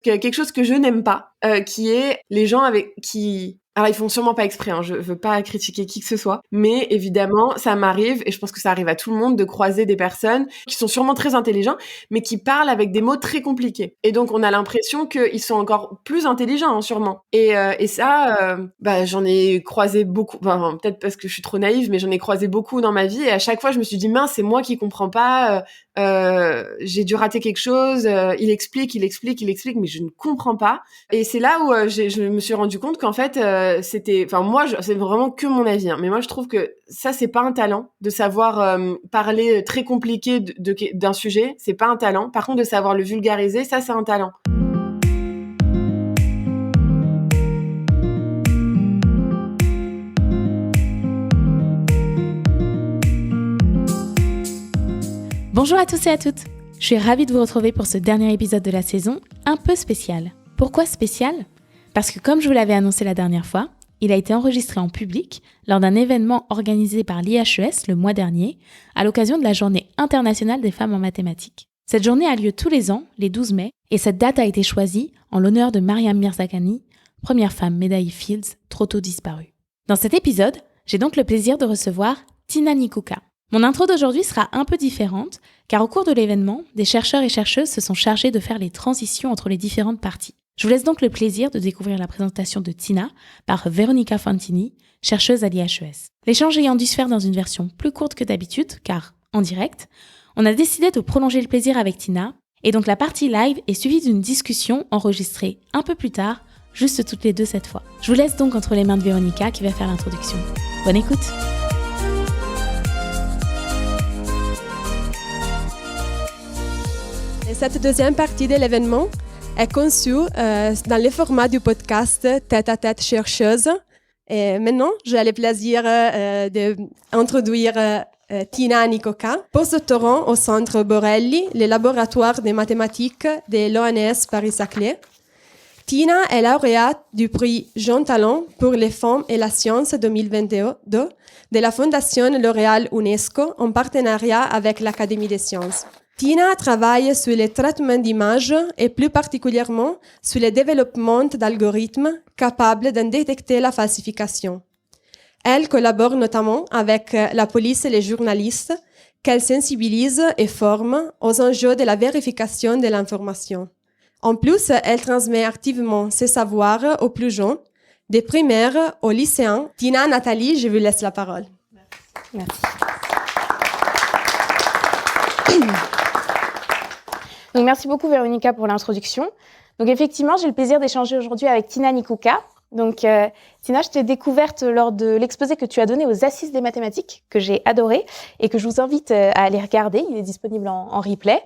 quelque chose que je n'aime pas, qui est les gens avec qui... Alors, ils font sûrement pas exprès, je veux pas critiquer qui que ce soit, mais évidemment, ça m'arrive, et je pense que ça arrive à tout le monde, de croiser des personnes qui sont sûrement très intelligents, mais qui parlent avec des mots très compliqués. Et donc, on a l'impression qu'ils sont encore plus intelligents, sûrement. Et ça, j'en ai croisé beaucoup, enfin, peut-être parce que je suis trop naïve, mais j'en ai croisé beaucoup dans ma vie, et à chaque fois, je me suis dit, mince, c'est moi qui comprends pas, j'ai dû rater quelque chose, il explique, mais je ne comprends pas. Et c'est là où je me suis rendu compte qu'en fait, c'est vraiment que mon avis, mais moi je trouve que ça, c'est pas un talent de savoir parler très compliqué d'un sujet, c'est pas un talent. Par contre, de savoir le vulgariser, ça, c'est un talent. Bonjour à tous et à toutes. Je suis ravie de vous retrouver pour ce dernier épisode de la saison, un peu spécial. Pourquoi spécial ? Parce que comme je vous l'avais annoncé la dernière fois, il a été enregistré en public lors d'un événement organisé par l'IHES le mois dernier, à l'occasion de la Journée internationale des femmes en mathématiques. Cette journée a lieu tous les ans, les 12 mai, et cette date a été choisie en l'honneur de Mariam Mirzakhani, première femme médaillée Fields, trop tôt disparue. Dans cet épisode, j'ai donc le plaisir de recevoir Tina Nikouka. Mon intro d'aujourd'hui sera un peu différente, car au cours de l'événement, des chercheurs et chercheuses se sont chargés de faire les transitions entre les différentes parties. Je vous laisse donc le plaisir de découvrir la présentation de Tina par Veronica Fantini, chercheuse à l'IHES. L'échange ayant dû se faire dans une version plus courte que d'habitude, car en direct, on a décidé de prolonger le plaisir avec Tina, et donc la partie live est suivie d'une discussion enregistrée un peu plus tard, juste toutes les deux cette fois. Je vous laisse donc entre les mains de Veronica qui va faire l'introduction. Bonne écoute! Cette deuxième partie de l'événement est conçue dans le format du podcast Tête-à-tête chercheuse. Et maintenant, j'ai le plaisir d'introduire Tina Nikouka, postdoctorant au Centre Borelli, le laboratoire de mathématiques de l'ONS Paris-Saclay. Tina est lauréate du prix Jean Talon pour les femmes et la science 2022 de la Fondation L'Oréal UNESCO en partenariat avec l'Académie des sciences. Tina travaille sur le traitement d'images et plus particulièrement sur le développement d'algorithmes capables de détecter la falsification. Elle collabore notamment avec la police et les journalistes qu'elle sensibilise et forme aux enjeux de la vérification de l'information. En plus, elle transmet activement ses savoirs aux plus jeunes, des primaires aux lycéens. Tina, Nathalie, je vous laisse la parole. Merci. Donc, merci beaucoup Véronica pour l'introduction. Donc effectivement, j'ai le plaisir d'échanger aujourd'hui avec Tina Nikouka. Donc Tina, je t'ai découverte lors de l'exposé que tu as donné aux Assises des mathématiques, que j'ai adoré et que je vous invite à aller regarder. Il est disponible en replay.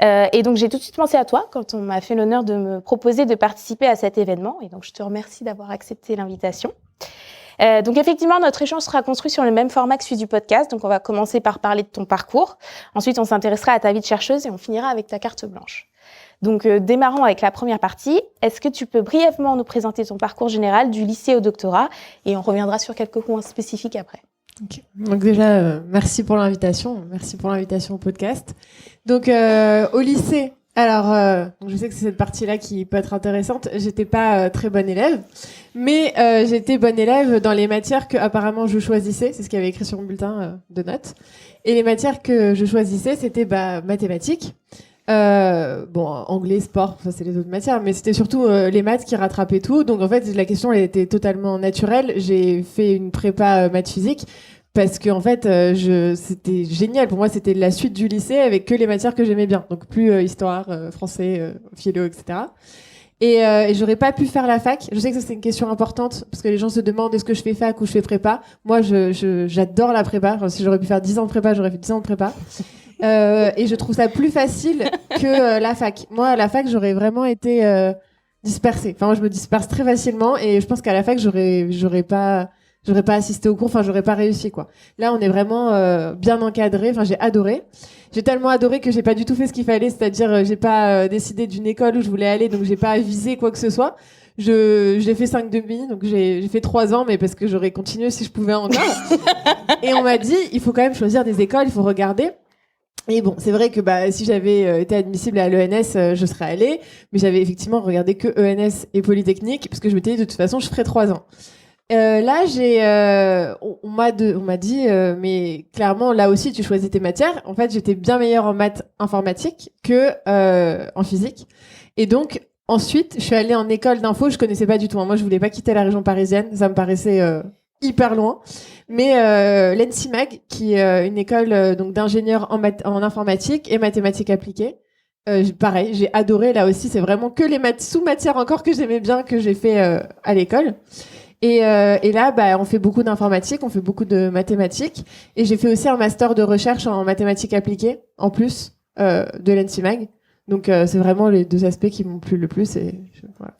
Et donc j'ai tout de suite pensé à toi quand on m'a fait l'honneur de me proposer de participer à cet événement. Et donc je te remercie d'avoir accepté l'invitation. Donc effectivement, notre échange sera construit sur le même format que celui du podcast. Donc on va commencer par parler de ton parcours. Ensuite, on s'intéressera à ta vie de chercheuse et on finira avec ta carte blanche. Donc démarrons avec la première partie. Est-ce que tu peux brièvement nous présenter ton parcours général du lycée au doctorat et on reviendra sur quelques points spécifiques après. Okay. Donc déjà, merci pour l'invitation au podcast. Donc au lycée, alors je sais que c'est cette partie-là qui peut être intéressante. J'étais pas très bonne élève, mais j'étais bonne élève dans les matières que apparemment je choisissais. C'est ce qu'il y avait écrit sur mon bulletin de notes. Et les matières que je choisissais, c'était mathématiques. Anglais, sport, ça c'est les autres matières, mais c'était surtout les maths qui rattrapaient tout. Donc en fait, la question elle était totalement naturelle. J'ai fait une prépa maths physique parce que en fait, c'était génial. Pour moi, c'était la suite du lycée avec que les matières que j'aimais bien. Donc plus histoire, français, philo, etc. Et j'aurais pas pu faire la fac. Je sais que ça c'est une question importante parce que les gens se demandent est-ce que je fais fac ou je fais prépa. Moi, j'adore la prépa. Enfin, si j'aurais pu faire 10 ans de prépa, j'aurais fait 10 ans de prépa. Et je trouve ça plus facile que la fac. Moi, à la fac, j'aurais vraiment été dispersée. Enfin, moi, je me disperse très facilement et je pense qu'à la fac, j'aurais pas assisté au cours. Enfin, j'aurais pas réussi, quoi. Là, on est vraiment bien encadré. Enfin, j'ai adoré. J'ai tellement adoré que j'ai pas du tout fait ce qu'il fallait. C'est-à-dire, j'ai pas décidé d'une école où je voulais aller, donc j'ai pas visé quoi que ce soit. J'ai fait 5,5, donc j'ai fait 3 ans, mais parce que j'aurais continué si je pouvais encore. Et on m'a dit, il faut quand même choisir des écoles, il faut regarder. Et bon, c'est vrai que si j'avais été admissible à l'ENS, je serais allée, mais j'avais effectivement regardé que ENS et Polytechnique, parce que je m'étais dit de toute façon, je ferais 3 ans. Là, on m'a dit, mais clairement, là aussi, tu choisis tes matières. En fait, j'étais bien meilleure en maths informatique que en physique. Et donc, ensuite, je suis allée en école d'info. Je connaissais pas du tout. Moi, je voulais pas quitter la région parisienne. Ça me paraissait hyper loin. Mais l'ENSIMAG, qui est une école donc d'ingénieurs en informatique et mathématiques appliquées. Pareil, j'ai adoré. Là aussi, c'est vraiment que les sous-matières encore que j'aimais bien que j'ai fait à l'école. Et là, on fait beaucoup d'informatique, on fait beaucoup de mathématiques. Et j'ai fait aussi un master de recherche en mathématiques appliquées, en plus de l'ENSIMAG. Donc, c'est vraiment les 2 aspects qui m'ont plu le plus. Voilà.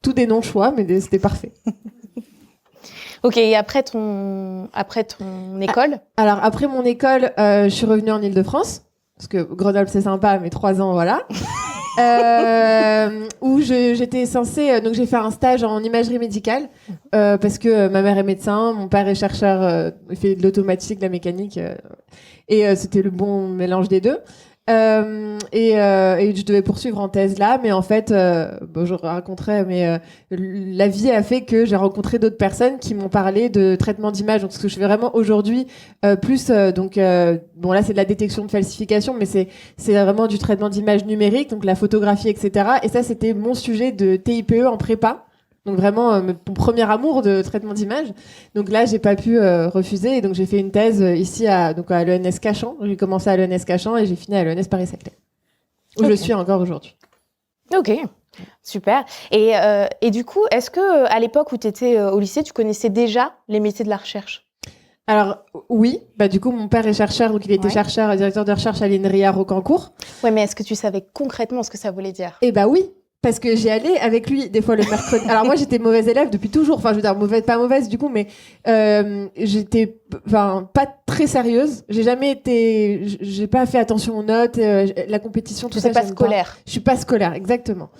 Tout des non-choix, mais c'était parfait. Ok, et après ton école? Alors, après mon école, je suis revenue en Île-de-France. Parce que Grenoble, c'est sympa, mais 3 ans, voilà. Où j'étais censée, donc j'ai fait un stage en imagerie médicale parce que ma mère est médecin, mon père est chercheur, il fait de l'automatique, de la mécanique, et c'était le bon mélange des deux. Et je devais poursuivre en thèse là, mais en fait, je raconterai, mais la vie a fait que j'ai rencontré d'autres personnes qui m'ont parlé de traitement d'image. Donc ce que je fais vraiment aujourd'hui, bon là c'est de la détection de falsification, mais c'est vraiment du traitement d'image numérique, donc la photographie, etc. Et ça c'était mon sujet de TIPE en prépa. Donc vraiment mon premier amour de traitement d'image. Donc là j'ai pas pu refuser et donc j'ai fait une thèse ici à l'ENS Cachan. J'ai commencé à l'ENS Cachan et j'ai fini à l'ENS Paris-Saclay où je suis encore aujourd'hui. Ok, super. Et du coup, est-ce que à l'époque où tu étais au lycée, tu connaissais déjà les métiers de la recherche? Alors oui, du coup mon père est chercheur, donc il était chercheur, directeur de recherche à l'INRIA Rocancourt. Ouais, mais est-ce que tu savais concrètement ce que ça voulait dire? Eh oui. Parce que j'y allais avec lui des fois le mercredi. Alors moi j'étais mauvaise élève depuis toujours. Enfin je veux dire pas mauvaise du coup, mais j'étais pas très sérieuse. J'ai pas fait attention aux notes, la compétition, tout ça. C'est pas scolaire. Je suis pas scolaire, exactement.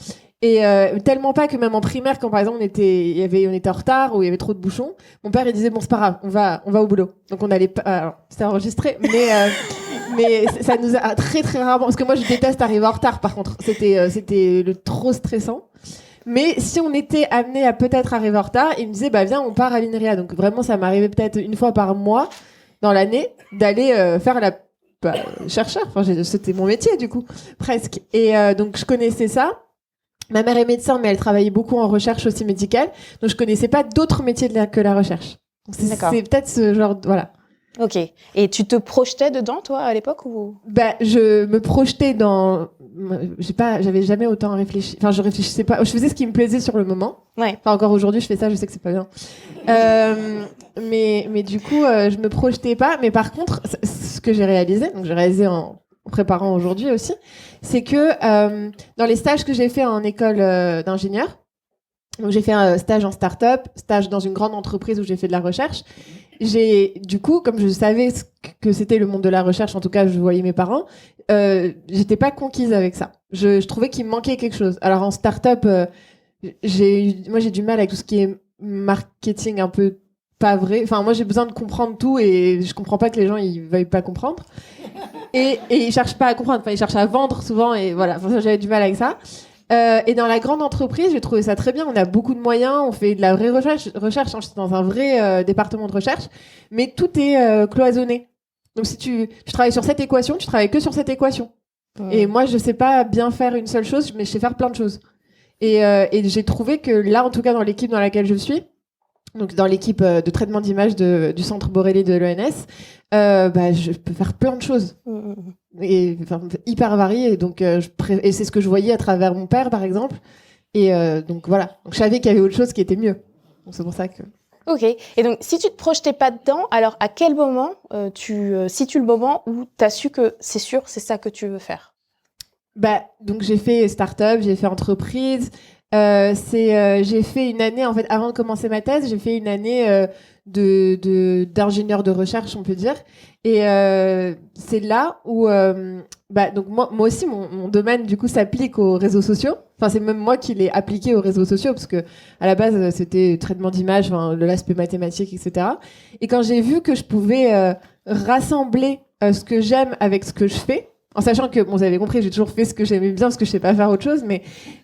Et tellement pas que même en primaire, quand par exemple on était en retard ou il y avait trop de bouchons, mon père il disait bon c'est pas grave, on va au boulot. Donc on allait pas. Alors c'était enregistré, mais ça nous a très très rarement, parce que moi je déteste arriver en retard par contre, c'était trop stressant. Mais si on était amené à peut-être arriver en retard, il me disait viens on part à l'INRIA. Donc vraiment ça m'arrivait peut-être une fois par mois dans l'année d'aller faire la chercheur. Enfin c'était mon métier du coup presque. Et donc je connaissais ça. Ma mère est médecin, mais elle travaillait beaucoup en recherche aussi médicale, donc je connaissais pas d'autres métiers que la recherche. Donc c'est peut-être ce genre voilà. Ok. Et tu te projetais dedans, toi, à l'époque ou? Je me projetais dans. J'avais jamais autant réfléchi. Enfin, je réfléchissais pas. Je faisais ce qui me plaisait sur le moment. Ouais. Enfin, encore aujourd'hui, je fais ça. Je sais que c'est pas bien. Mais du coup, je me projetais pas. Mais par contre, ce que j'ai réalisé, donc j'ai réalisé en préparant aujourd'hui aussi, c'est que dans les stages que j'ai fait en école d'ingénieur, donc j'ai fait un stage en start-up, stage dans une grande entreprise où j'ai fait de la recherche. Du coup, comme je savais que c'était le monde de la recherche, en tout cas, je voyais mes parents, j'étais pas conquise avec ça. Je trouvais qu'il me manquait quelque chose. Alors en start-up, moi j'ai du mal avec tout ce qui est marketing un peu pas vrai. Enfin, moi j'ai besoin de comprendre tout et je comprends pas que les gens ils veuillent pas comprendre. Et ils cherchent pas à comprendre. Enfin, ils cherchent à vendre souvent et voilà. Enfin, j'avais du mal avec ça. Et dans la grande entreprise, j'ai trouvé ça très bien. On a beaucoup de moyens, on fait de la vraie recherche. Je suis dans un vrai département de recherche, mais tout est cloisonné. Donc si tu travailles sur cette équation, tu travailles que sur cette équation. Et moi, je sais pas bien faire une seule chose, mais je sais faire plein de choses. Et j'ai trouvé que là, en tout cas dans l'équipe dans laquelle je suis, donc dans l'équipe de traitement d'image du centre Borelli de l'ENS, je peux faire plein de choses. Et hyper variées. Donc, et c'est ce que je voyais à travers mon père, par exemple. Et donc voilà. Donc je savais qu'il y avait autre chose qui était mieux. Donc c'est pour ça que. Ok. Et donc si tu te projetais pas dedans, alors à quel moment tu situes le moment où tu as su que c'est sûr, c'est ça que tu veux faire? Donc j'ai fait start-up, j'ai fait entreprise. J'ai fait une année en fait avant de commencer ma thèse, j'ai fait une année d'ingénieur de recherche, on peut dire. Et c'est là où donc moi aussi mon domaine du coup s'applique aux réseaux sociaux. Enfin c'est même moi qui l'ai appliqué aux réseaux sociaux parce que à la base c'était traitement d'image, l'aspect mathématique, etc. Et quand j'ai vu que je pouvais rassembler ce que j'aime avec ce que je fais. En sachant que, bon, vous avez compris, j'ai toujours fait ce que j'aimais bien parce que je sais pas faire autre chose,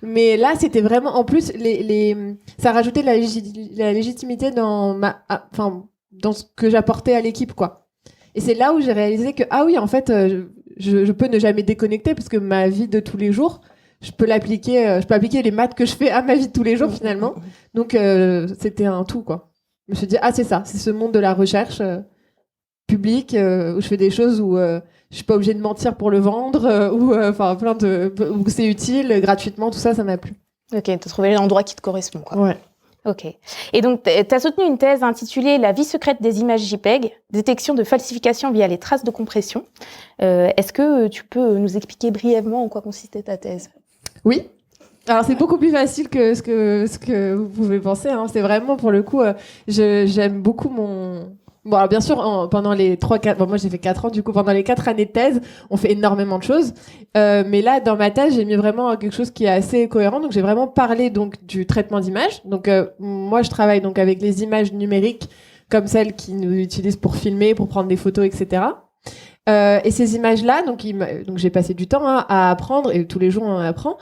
mais là, c'était vraiment, en plus, ça rajoutait de la légitimité dans dans ce que j'apportais à l'équipe, quoi. Et c'est là où j'ai réalisé que, ah oui, en fait, je peux ne jamais déconnecter parce que ma vie de tous les jours, je peux appliquer les maths que je fais à ma vie de tous les jours, finalement. Donc, c'était un tout, quoi. Je me suis dit, ah, c'est ça, c'est ce monde de la recherche publique où je fais des choses où je suis pas obligée de mentir pour le vendre, où c'est utile gratuitement, tout ça, ça m'a plu. Ok, tu as trouvé l'endroit qui te correspond, quoi. Ouais. Ok. Et donc, tu as soutenu une thèse intitulée La vie secrète des images JPEG, détection de falsification via les traces de compression. Est-ce que tu peux nous expliquer brièvement en quoi consistait ta thèse ? Oui. Alors, c'est beaucoup plus facile que ce que vous pouvez penser. Hein. C'est vraiment, pour le coup, j'aime beaucoup mon... Bon, alors bien sûr, pendant les 3-4... Bon, moi, j'ai fait 4 ans, du coup, pendant les 4 années de thèse, on fait énormément de choses. Mais là, dans ma thèse, j'ai mis vraiment quelque chose qui est assez cohérent. Donc, j'ai vraiment parlé donc, du traitement d'images. Donc, moi, je travaille donc avec les images numériques, comme celles qui nous utilisent pour filmer, pour prendre des photos, etc. Et ces images-là, donc j'ai passé du temps à apprendre, et tous les jours on apprend,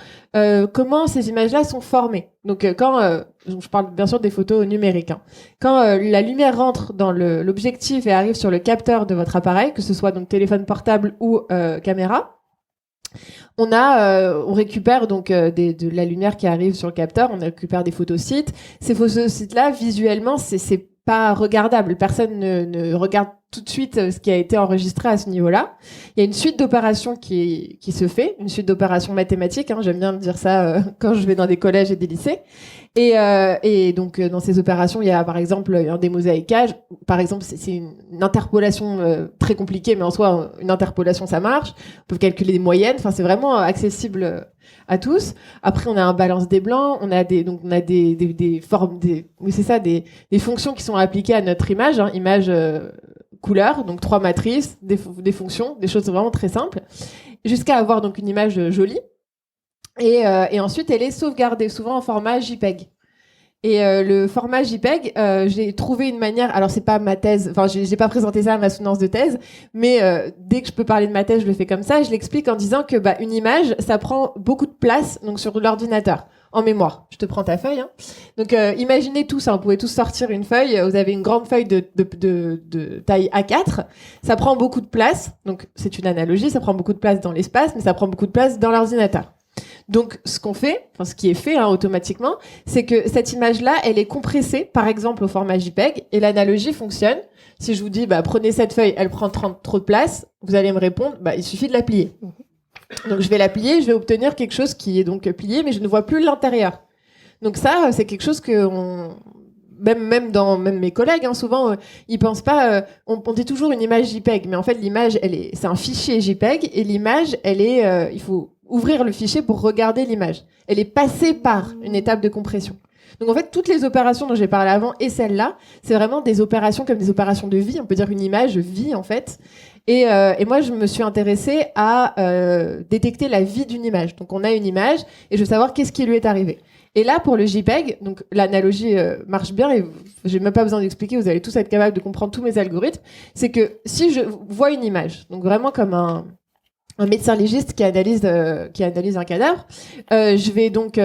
comment ces images-là sont formées. Donc je parle bien sûr des photos numériques. Hein. Quand la lumière rentre dans l'objectif et arrive sur le capteur de votre appareil, que ce soit donc téléphone portable ou caméra, on récupère donc de la lumière qui arrive sur le capteur, on récupère des photosites. Ces photosites-là, visuellement, c'est pas regardable. Personne ne regarde tout de suite ce qui a été enregistré à ce niveau-là. Il y a une suite d'opérations qui se fait, une suite d'opérations mathématiques. Hein, j'aime bien dire ça quand je vais dans des collèges et des lycées. Et donc dans ces opérations, il y a par exemple un démosaïquage. Par exemple, c'est une interpolation très compliquée, mais en soi, une interpolation ça marche. On peut calculer des moyennes. Enfin, c'est vraiment accessible à tous. Après, on a un balance des blancs. On a des formes, oui, c'est ça, des fonctions qui sont appliquées à notre image, hein, image couleur, donc 3 matrices, des fonctions, des choses vraiment très simples, jusqu'à avoir donc une image jolie. Et ensuite, elle est sauvegardée, souvent en format JPEG. Et le format JPEG, j'ai trouvé une manière. Alors, c'est pas ma thèse. Enfin, j'ai pas présenté ça à ma soutenance de thèse, mais dès que je peux parler de ma thèse, je le fais comme ça. Je l'explique en disant que une image, ça prend beaucoup de place donc sur l'ordinateur, en mémoire. Je te prends ta feuille. Hein. Donc, imaginez tous. Vous pouvez tous sortir une feuille. Vous avez une grande feuille de taille A4. Ça prend beaucoup de place. Donc, c'est une analogie. Ça prend beaucoup de place dans l'espace, mais ça prend beaucoup de place dans l'ordinateur. Donc, ce qui est fait automatiquement, c'est que cette image-là, elle est compressée, par exemple, au format JPEG, et l'analogie fonctionne. Si je vous dis, prenez cette feuille, elle prend trop de place, vous allez me répondre, il suffit de la plier. Donc, je vais la plier, je vais obtenir quelque chose qui est donc plié, mais je ne vois plus l'intérieur. Donc ça, c'est quelque chose que même mes collègues, souvent, ils pensent pas. On dit toujours une image JPEG, mais en fait, l'image, c'est un fichier JPEG, et l'image, il faut ouvrir le fichier pour regarder l'image. Elle est passée par une étape de compression. Donc en fait, toutes les opérations dont j'ai parlé avant et celle-là, c'est vraiment des opérations comme des opérations de vie. On peut dire une image vit en fait. Et moi, je me suis intéressée à détecter la vie d'une image. Donc on a une image et je veux savoir qu'est-ce qui lui est arrivé. Et là, pour le JPEG, donc l'analogie marche bien et j'ai même pas besoin d'expliquer, vous allez tous être capables de comprendre tous mes algorithmes. C'est que si je vois une image, donc vraiment comme un médecin légiste qui analyse un cadavre, je vais donc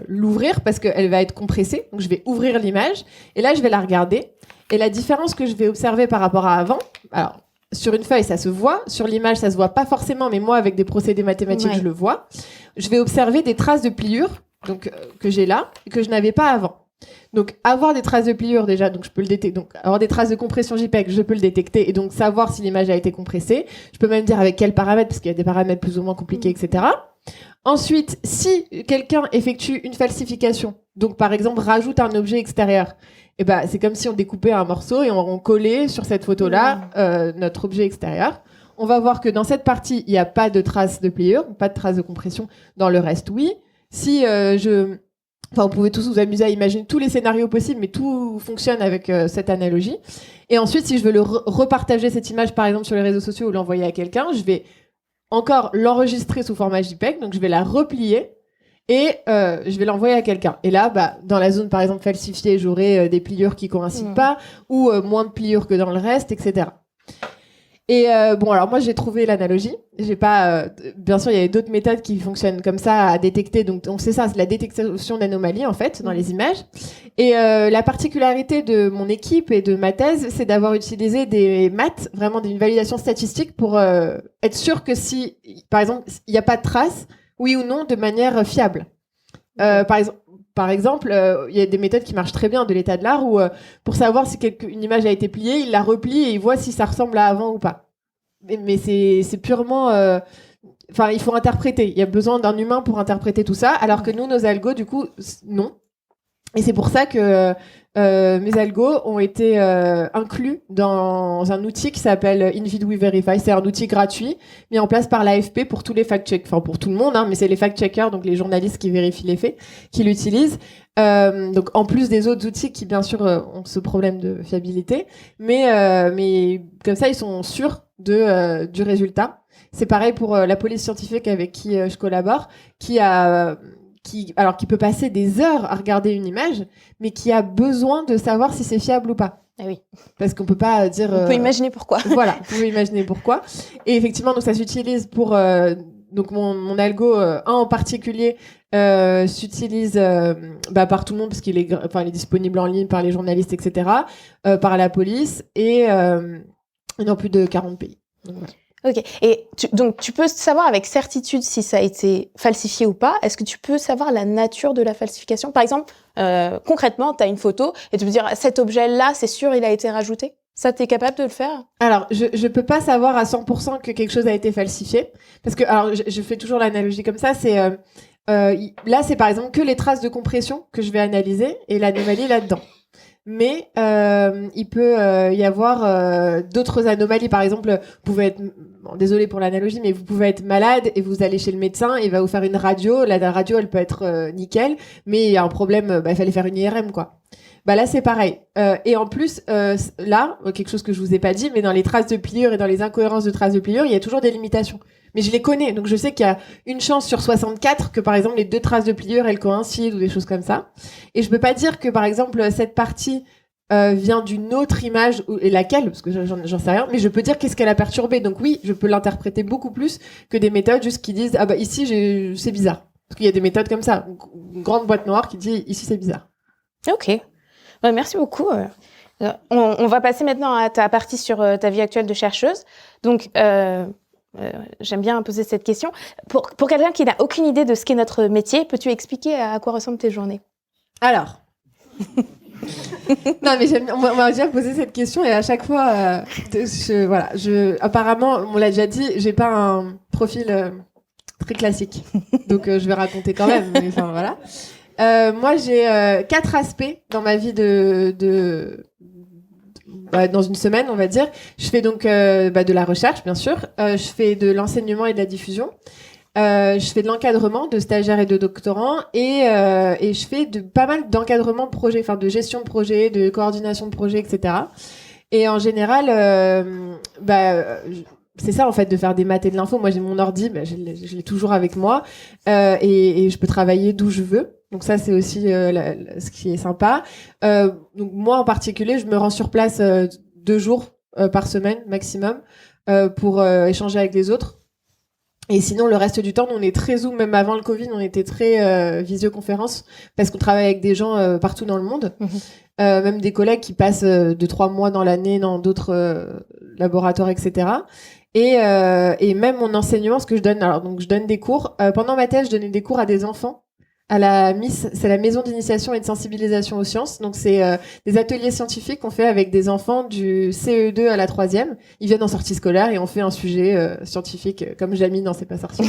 l'ouvrir parce qu'elle va être compressée. Donc je vais ouvrir l'image et là je vais la regarder. Et la différence que je vais observer par rapport à avant, alors sur une feuille ça se voit, sur l'image ça se voit pas forcément, mais moi avec des procédés mathématiques je le vois. Je vais observer des traces de pliure donc que j'ai là et que je n'avais pas avant. Donc, avoir des traces de pliure, déjà, donc je peux le détecter. Donc, avoir des traces de compression JPEG, je peux le détecter et donc savoir si l'image a été compressée. Je peux même dire avec quels paramètres, parce qu'il y a des paramètres plus ou moins compliqués, etc. Ensuite, si quelqu'un effectue une falsification, donc par exemple rajoute un objet extérieur, c'est comme si on découpait un morceau et on collait sur cette photo-là notre objet extérieur. On va voir que dans cette partie, il n'y a pas de traces de pliure, pas de traces de compression. Dans le reste, oui. Si vous pouvez tous vous amuser à imaginer tous les scénarios possibles, mais tout fonctionne avec cette analogie. Et ensuite, si je veux repartager cette image, par exemple, sur les réseaux sociaux ou l'envoyer à quelqu'un, je vais encore l'enregistrer sous format JPEG, donc je vais la replier et je vais l'envoyer à quelqu'un. Et là, dans la zone, par exemple, falsifiée, j'aurai des pliures qui coïncident pas ou moins de pliures que dans le reste, etc. Et bon, alors moi j'ai trouvé l'analogie. J'ai pas, bien sûr, il y a d'autres méthodes qui fonctionnent comme ça à détecter. Donc c'est ça, c'est la détection d'anomalies en fait dans les images. Et la particularité de mon équipe et de ma thèse, c'est d'avoir utilisé des maths, vraiment une validation statistique pour être sûr que si, par exemple, il n'y a pas de traces, oui ou non, de manière fiable. Par exemple, il y a des méthodes qui marchent très bien de l'état de l'art où, pour savoir si une image a été pliée, il la replie et il voit si ça ressemble à avant ou pas. Mais c'est purement... Enfin, il faut interpréter. Il y a besoin d'un humain pour interpréter tout ça, alors que nous, nos algos, du coup, non. Et c'est pour ça que mes algos ont été inclus dans un outil qui s'appelle InVidWeVerify. C'est un outil gratuit mis en place par l'AFP pour tous les fact-checkers, enfin pour tout le monde, hein, mais c'est les fact-checkers, donc les journalistes qui vérifient les faits, qui l'utilisent. Donc en plus des autres outils qui bien sûr ont ce problème de fiabilité, mais comme ça ils sont sûrs du résultat. C'est pareil pour la police scientifique avec qui je collabore, qui peut passer des heures à regarder une image, mais qui a besoin de savoir si c'est fiable ou pas. Ah oui. Parce qu'on peut pas dire... On peut imaginer pourquoi. Voilà, vous pouvez imaginer pourquoi. Et effectivement, donc ça s'utilise pour... donc mon algo, un en particulier, s'utilise par tout le monde, parce qu'il est, il est disponible en ligne par les journalistes, etc., par la police, et dans plus de 40 pays. Donc, voilà. Ok. Et donc, tu peux savoir avec certitude si ça a été falsifié ou pas. Est-ce que tu peux savoir la nature de la falsification ? Par exemple, concrètement, tu as une photo et tu peux dire cet objet-là, c'est sûr, il a été rajouté. Ça, tu es capable de le faire ? Alors, je peux pas savoir à 100% que quelque chose a été falsifié. Parce que, alors, je fais toujours l'analogie comme ça, c'est... là, c'est par exemple que les traces de compression que je vais analyser et l'anomalie là-dedans. Mais il peut y avoir d'autres anomalies. Par exemple, vous pouvez être... Bon, désolé pour l'analogie, mais vous pouvez être malade et vous allez chez le médecin, il va vous faire une radio. La radio, elle peut être nickel, mais il y a un problème, il fallait faire une IRM, quoi. Là, c'est pareil. Et en plus, là, quelque chose que je vous ai pas dit, mais dans les traces de pliure et dans les incohérences de traces de pliure, il y a toujours des limitations. Mais je les connais, donc je sais qu'il y a une chance sur 64 que, par exemple, les deux traces de pliure, elles coïncident ou des choses comme ça. Et je peux pas dire que, par exemple, cette partie vient d'une autre image, et laquelle, parce que j'en sais rien, mais je peux dire qu'est-ce qu'elle a perturbé. Donc oui, je peux l'interpréter beaucoup plus que des méthodes juste qui disent « Ah ici, c'est bizarre ». Parce qu'il y a des méthodes comme ça, une grande boîte noire qui dit « Ici, c'est bizarre ». Ok. Merci beaucoup. On va passer maintenant à ta partie sur ta vie actuelle de chercheuse. Donc, j'aime bien poser cette question. Pour quelqu'un qui n'a aucune idée de ce qu'est notre métier, peux-tu expliquer à quoi ressemblent tes journées ? Alors... Non, mais on m'a déjà posé cette question et à chaque fois, apparemment, on l'a déjà dit, j'ai pas un profil très classique. Donc, je vais raconter quand même. Mais enfin, voilà. Moi, j'ai 4 aspects dans ma vie dans une semaine, on va dire. Je fais donc de la recherche, bien sûr. Je fais de l'enseignement et de la diffusion. Je fais de l'encadrement de stagiaires et de doctorants et je fais pas mal d'encadrement de projets, enfin de gestion de projets, de coordination de projets, etc. Et en général, c'est ça en fait de faire des maths et de l'info. Moi j'ai mon ordi, je l'ai toujours avec moi et je peux travailler d'où je veux. Donc ça c'est aussi ce qui est sympa. Donc moi en particulier, je me rends sur place 2 jours par semaine maximum pour échanger avec les autres. Et sinon, le reste du temps, on est très Zoom. Même avant le Covid, on était très visioconférence parce qu'on travaille avec des gens partout dans le monde. Même des collègues qui passent 2-3 mois dans l'année dans d'autres laboratoires, etc. Et même mon enseignement, ce que je donne. Alors, donc, je donne des cours. Pendant ma thèse, je donnais des cours à des enfants. À la MIS, c'est la maison d'initiation et de sensibilisation aux sciences. Donc, c'est des ateliers scientifiques qu'on fait avec des enfants du CE2 à la 3e. Ils viennent en sortie scolaire et on fait un sujet scientifique comme Jamie dans C'est pas sorcier.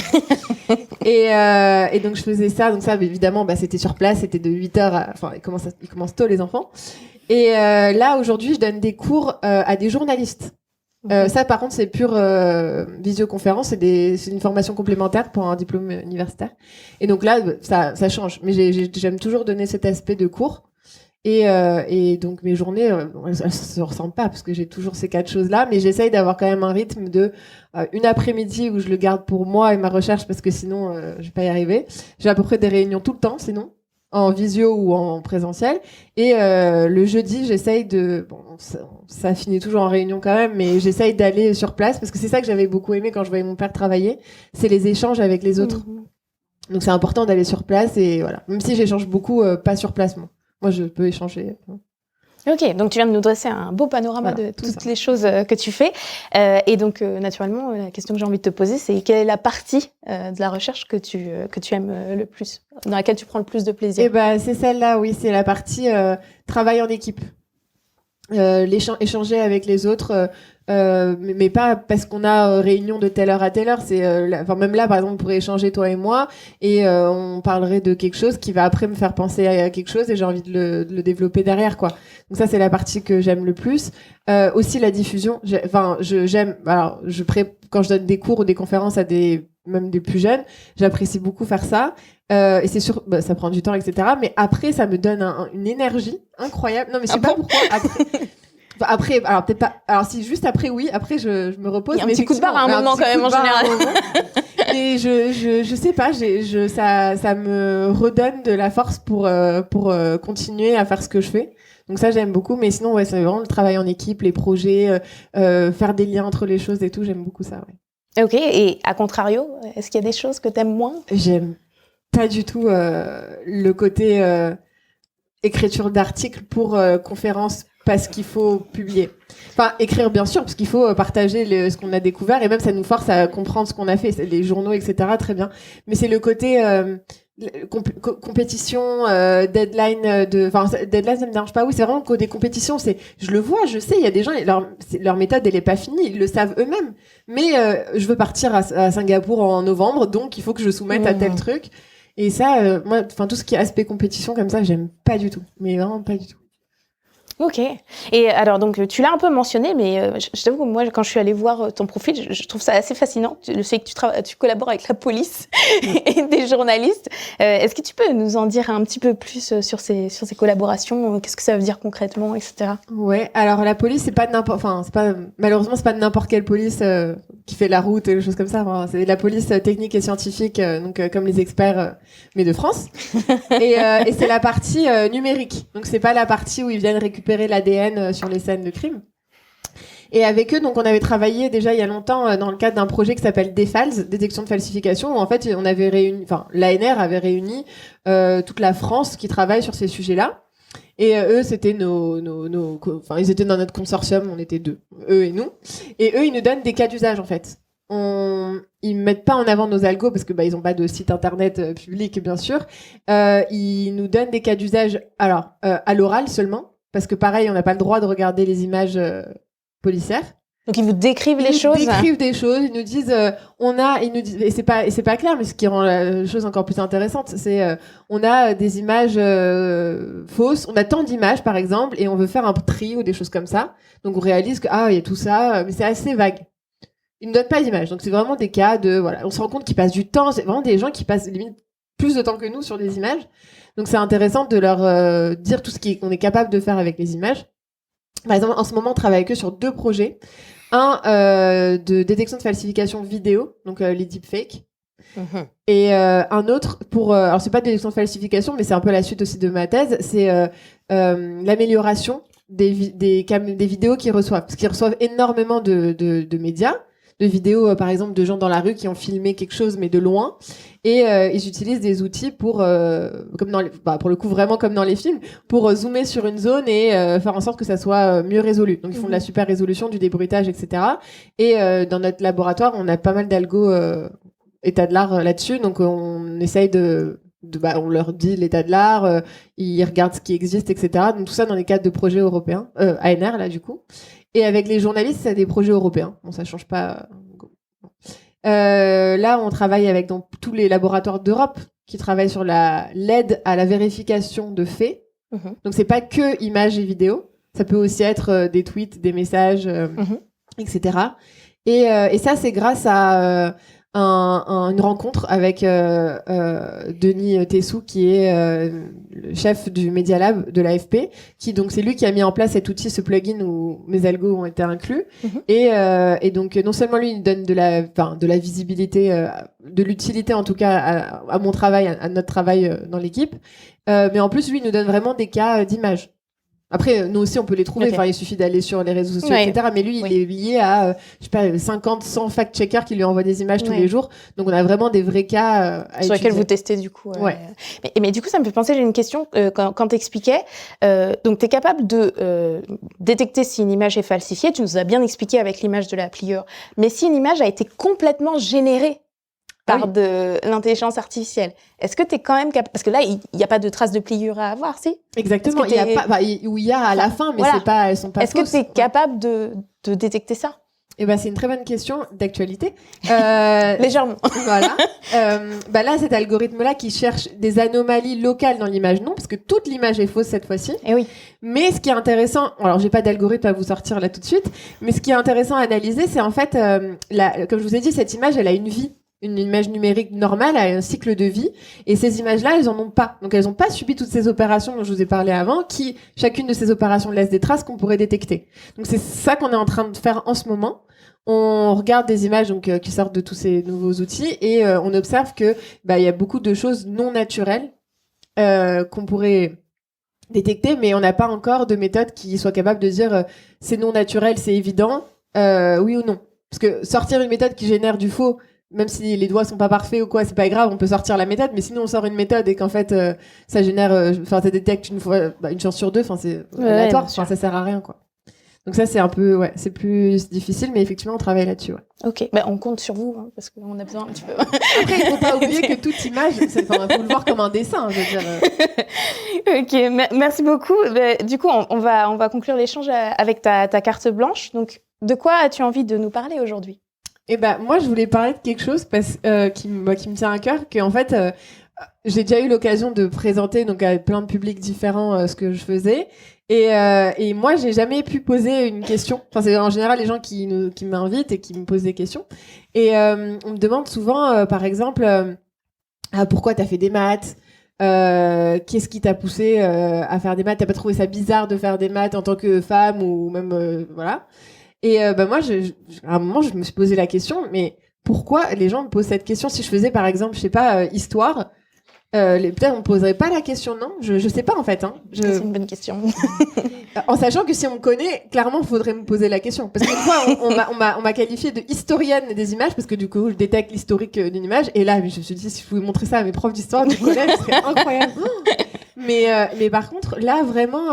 et donc, je faisais ça. Donc, ça, évidemment, c'était sur place. C'était de 8h à... Enfin, ils commencent tôt, les enfants. Et là, aujourd'hui, je donne des cours à des journalistes. Ça, par contre, c'est pure visioconférence. C'est une formation complémentaire pour un diplôme universitaire. Et donc là, ça change. Mais j'aime toujours donner cet aspect de cours. Et donc, mes journées, elles se ressemblent pas parce que j'ai toujours ces 4 choses-là. Mais j'essaye d'avoir quand même un rythme de une après-midi où je le garde pour moi et ma recherche parce que sinon, je vais pas y arriver. J'ai à peu près des réunions tout le temps, sinon. en visio ou en présentiel. Et le jeudi, j'essaye de... Bon, ça finit toujours en réunion quand même, mais j'essaye d'aller sur place parce que c'est ça que j'avais beaucoup aimé quand je voyais mon père travailler, c'est les échanges avec les autres. Donc c'est important d'aller sur place et voilà. Même si j'échange beaucoup, pas sur place, moi je peux échanger. Ok, donc tu viens de nous dresser un beau panorama de toutes les choses que tu fais. Et donc, naturellement, la question que j'ai envie de te poser, c'est quelle est la partie de la recherche que tu aimes le plus, dans laquelle tu prends le plus de plaisir? Eh ben, c'est celle-là, oui, c'est la partie travail en équipe. Échanger avec les autres, mais pas parce qu'on a réunion de telle heure à telle heure. C'est, même là, par exemple, on pourrait échanger toi et moi, et on parlerait de quelque chose qui va après me faire penser à quelque chose, et j'ai envie de le développer derrière, quoi. Donc ça, c'est la partie que j'aime le plus. Aussi la diffusion. J'aime. Alors, quand je donne des cours ou des conférences à même des plus jeunes, j'apprécie beaucoup faire ça. Et c'est sûr, ça prend du temps, etc. Mais après, ça me donne une énergie incroyable. Non, mais je sais pas pourquoi. Après, alors peut-être pas. Alors si juste après, oui. Après, je me repose. Il y a un petit coup de barre à un moment quand même en général. Et je sais pas. Ça me redonne de la force pour continuer à faire ce que je fais. Donc ça, j'aime beaucoup. Mais sinon, ouais, c'est vraiment le travail en équipe, les projets, faire des liens entre les choses et tout. J'aime beaucoup ça. Ouais. Ok. Et à contrario, est-ce qu'il y a des choses que t'aimes moins? J'aime pas du tout le côté écriture d'articles pour conférences parce qu'il faut publier. Enfin, écrire bien sûr, parce qu'il faut partager ce qu'on a découvert, et même ça nous force à comprendre ce qu'on a fait, les journaux, etc. Très bien. Mais c'est le côté compétition, deadline, deadline ça me dérange pas. Oui, c'est vraiment le côté compétition. Je le vois, je sais, il y a des gens, leur méthode elle est pas finie, ils le savent eux-mêmes. Mais je veux partir à Singapour en novembre, donc il faut que je soumette à tel truc. Et ça, moi, tout ce qui est aspect compétition comme ça, j'aime pas du tout. Mais vraiment pas du tout. Ok. Et alors, donc, tu l'as un peu mentionné, mais je t'avoue que moi, quand je suis allée voir ton profil, je trouve ça assez fascinant. Le fait que tu collabores avec la police et des journalistes. Est-ce que tu peux nous en dire un petit peu plus sur ces collaborations? Qu'est-ce que ça veut dire concrètement, etc. Ouais. Alors, la police, malheureusement, c'est pas n'importe quelle police qui fait la route et des choses comme ça. Enfin, c'est la police technique et scientifique, comme les experts, mais de France. Et c'est la partie numérique. Donc, c'est pas la partie où ils viennent récupérer l'ADN sur les scènes de crime. Et avec eux, donc on avait travaillé déjà il y a longtemps dans le cadre d'un projet qui s'appelle DFALS, détection de falsification, où en fait on avait l'ANR avait réuni toute la France qui travaille sur ces sujets-là. Et eux, c'était ils étaient dans notre consortium, on était deux, eux et nous. Et eux, ils nous donnent des cas d'usage en fait. Ils mettent pas en avant nos algos parce que ils ont pas de site internet public bien sûr. Ils nous donnent des cas d'usage à l'oral seulement. Parce que pareil, on n'a pas le droit de regarder les images policières. Donc ils vous décrivent les choses. Ils décrivent des choses. Ils nous disent, et c'est pas clair, mais ce qui rend la chose encore plus intéressante, c'est on a des images fausses. On a tant d'images, par exemple, et on veut faire un tri ou des choses comme ça. Donc on réalise que il y a tout ça, mais c'est assez vague. Ils ne donnent pas d'images. Donc c'est vraiment des cas de On se rend compte qu'ils passent du temps. C'est vraiment des gens qui passent limite plus de temps que nous sur des images. Donc c'est intéressant de leur dire tout ce qu'on est capable de faire avec les images. Par exemple, en ce moment, on travaille avec eux sur 2 projets. Un de détection de falsification vidéo, donc les deepfakes. Et un autre alors c'est pas de détection de falsification, mais c'est un peu la suite aussi de ma thèse, c'est l'amélioration des vidéos qu'ils reçoivent. Parce qu'ils reçoivent énormément de médias, de vidéos, par exemple, de gens dans la rue qui ont filmé quelque chose, mais de loin. Et ils utilisent des outils pour le coup, vraiment comme dans les films, pour zoomer sur une zone et faire en sorte que ça soit mieux résolu. Donc, ils font de la super résolution, du débruitage, etc. Et dans notre laboratoire, on a pas mal d'algo état de l'art là-dessus. Donc, on essaye on leur dit l'état de l'art, ils regardent ce qui existe, etc. Donc, tout ça dans les cadres de projets européens, ANR, là, du coup. Et avec les journalistes, c'est des projets européens. Bon, ça change pas. Là, on travaille avec tous les laboratoires d'Europe qui travaillent sur l'aide à la vérification de faits. Donc, c'est pas que images et vidéos. Ça peut aussi être des tweets, des messages, etc. Et ça, c'est grâce à une rencontre avec Denis Tessou, qui est le chef du Media Lab de l'AFP, qui donc c'est lui qui a mis en place cet outil, ce plugin où mes algos ont été inclus. Et donc non seulement lui il donne de la visibilité, de l'utilité en tout cas à mon travail, à notre travail dans l'équipe, mais en plus lui il nous donne vraiment des cas d'images. Après, nous aussi, on peut les trouver. Enfin, il suffit d'aller sur les réseaux sociaux, etc. Mais lui, il est lié à, 50, 100 fact-checkers qui lui envoient des images tous les jours. Donc, on a vraiment des vrais cas sur lesquels vous testez, du coup. Mais du coup, ça me fait penser, j'ai une question, quand t'expliquais. Donc, t'es capable de détecter si une image est falsifiée. Tu nous as bien expliqué avec l'image de la pliure. Mais si une image a été complètement générée par de l'intelligence artificielle. Est-ce que tu es quand même capable... Parce que là, il n'y a pas de traces de pliure à avoir, si? Exactement. Il y a pas... où il y a à la fin, mais elles sont pas Est-ce que tu es capable de détecter ça? C'est une très bonne question d'actualité. Légèrement. Voilà. Là, cet algorithme-là qui cherche des anomalies locales dans l'image, non, parce que toute l'image est fausse cette fois-ci. Et oui. Mais ce qui est intéressant, alors j'ai pas d'algorithme à vous sortir là tout de suite, mais ce qui est intéressant à analyser, c'est en fait, comme je vous ai dit, cette image, elle a une vie. Une image numérique normale a un cycle de vie, et ces images-là, elles en ont pas. Donc, elles n'ont pas subi toutes ces opérations dont je vous ai parlé avant, qui, chacune de ces opérations laisse des traces qu'on pourrait détecter. Donc, c'est ça qu'on est en train de faire en ce moment. On regarde des images qui sortent de tous ces nouveaux outils, et on observe que il y a beaucoup de choses non naturelles qu'on pourrait détecter, mais on n'a pas encore de méthode qui soit capable de dire c'est non naturel, c'est évident, oui ou non. Parce que sortir une méthode qui génère du faux, même si les doigts sont pas parfaits ou quoi, c'est pas grave, on peut sortir la méthode, mais sinon on sort une méthode et qu'en fait ça génère, ça détecte une chance sur deux, c'est aléatoire, ça sert à rien, quoi. Donc ça c'est un peu, c'est plus difficile, mais effectivement on travaille là-dessus. Ok, on compte sur vous, parce qu'on a besoin un petit peu. Après il faut pas oublier que toute image, faut le voir comme un dessin, je veux dire. Ok, merci beaucoup. Du coup on va conclure l'échange avec ta carte blanche. Donc de quoi as-tu envie de nous parler aujourd'hui? Moi, je voulais parler de quelque chose qui me tient à cœur, que en fait, j'ai déjà eu l'occasion de présenter donc à plein de publics différents ce que je faisais, et moi, j'ai jamais pu poser une question. Enfin, c'est en général les gens qui m'invitent et qui me posent des questions, et on me demande souvent, par exemple, pourquoi t'as fait des maths? Qu'est-ce qui t'a poussé à faire des maths? T'as pas trouvé ça bizarre de faire des maths en tant que femme ou même voilà? Et moi, à un moment, je me suis posé la question, mais pourquoi les gens me posent cette question? Si je faisais, par exemple, je sais pas, histoire, peut-être on me poserait pas la question, non? Je sais pas, en fait. C'est une bonne question. En sachant que si on me connaît, clairement, il faudrait me poser la question. Parce qu'une fois, on m'a qualifiée de historienne des images, parce que du coup, je détecte l'historique d'une image. Et là, je me suis dit, si je pouvais montrer ça à mes profs d'histoire du collège, ce serait incroyable. Mais par contre, là, vraiment,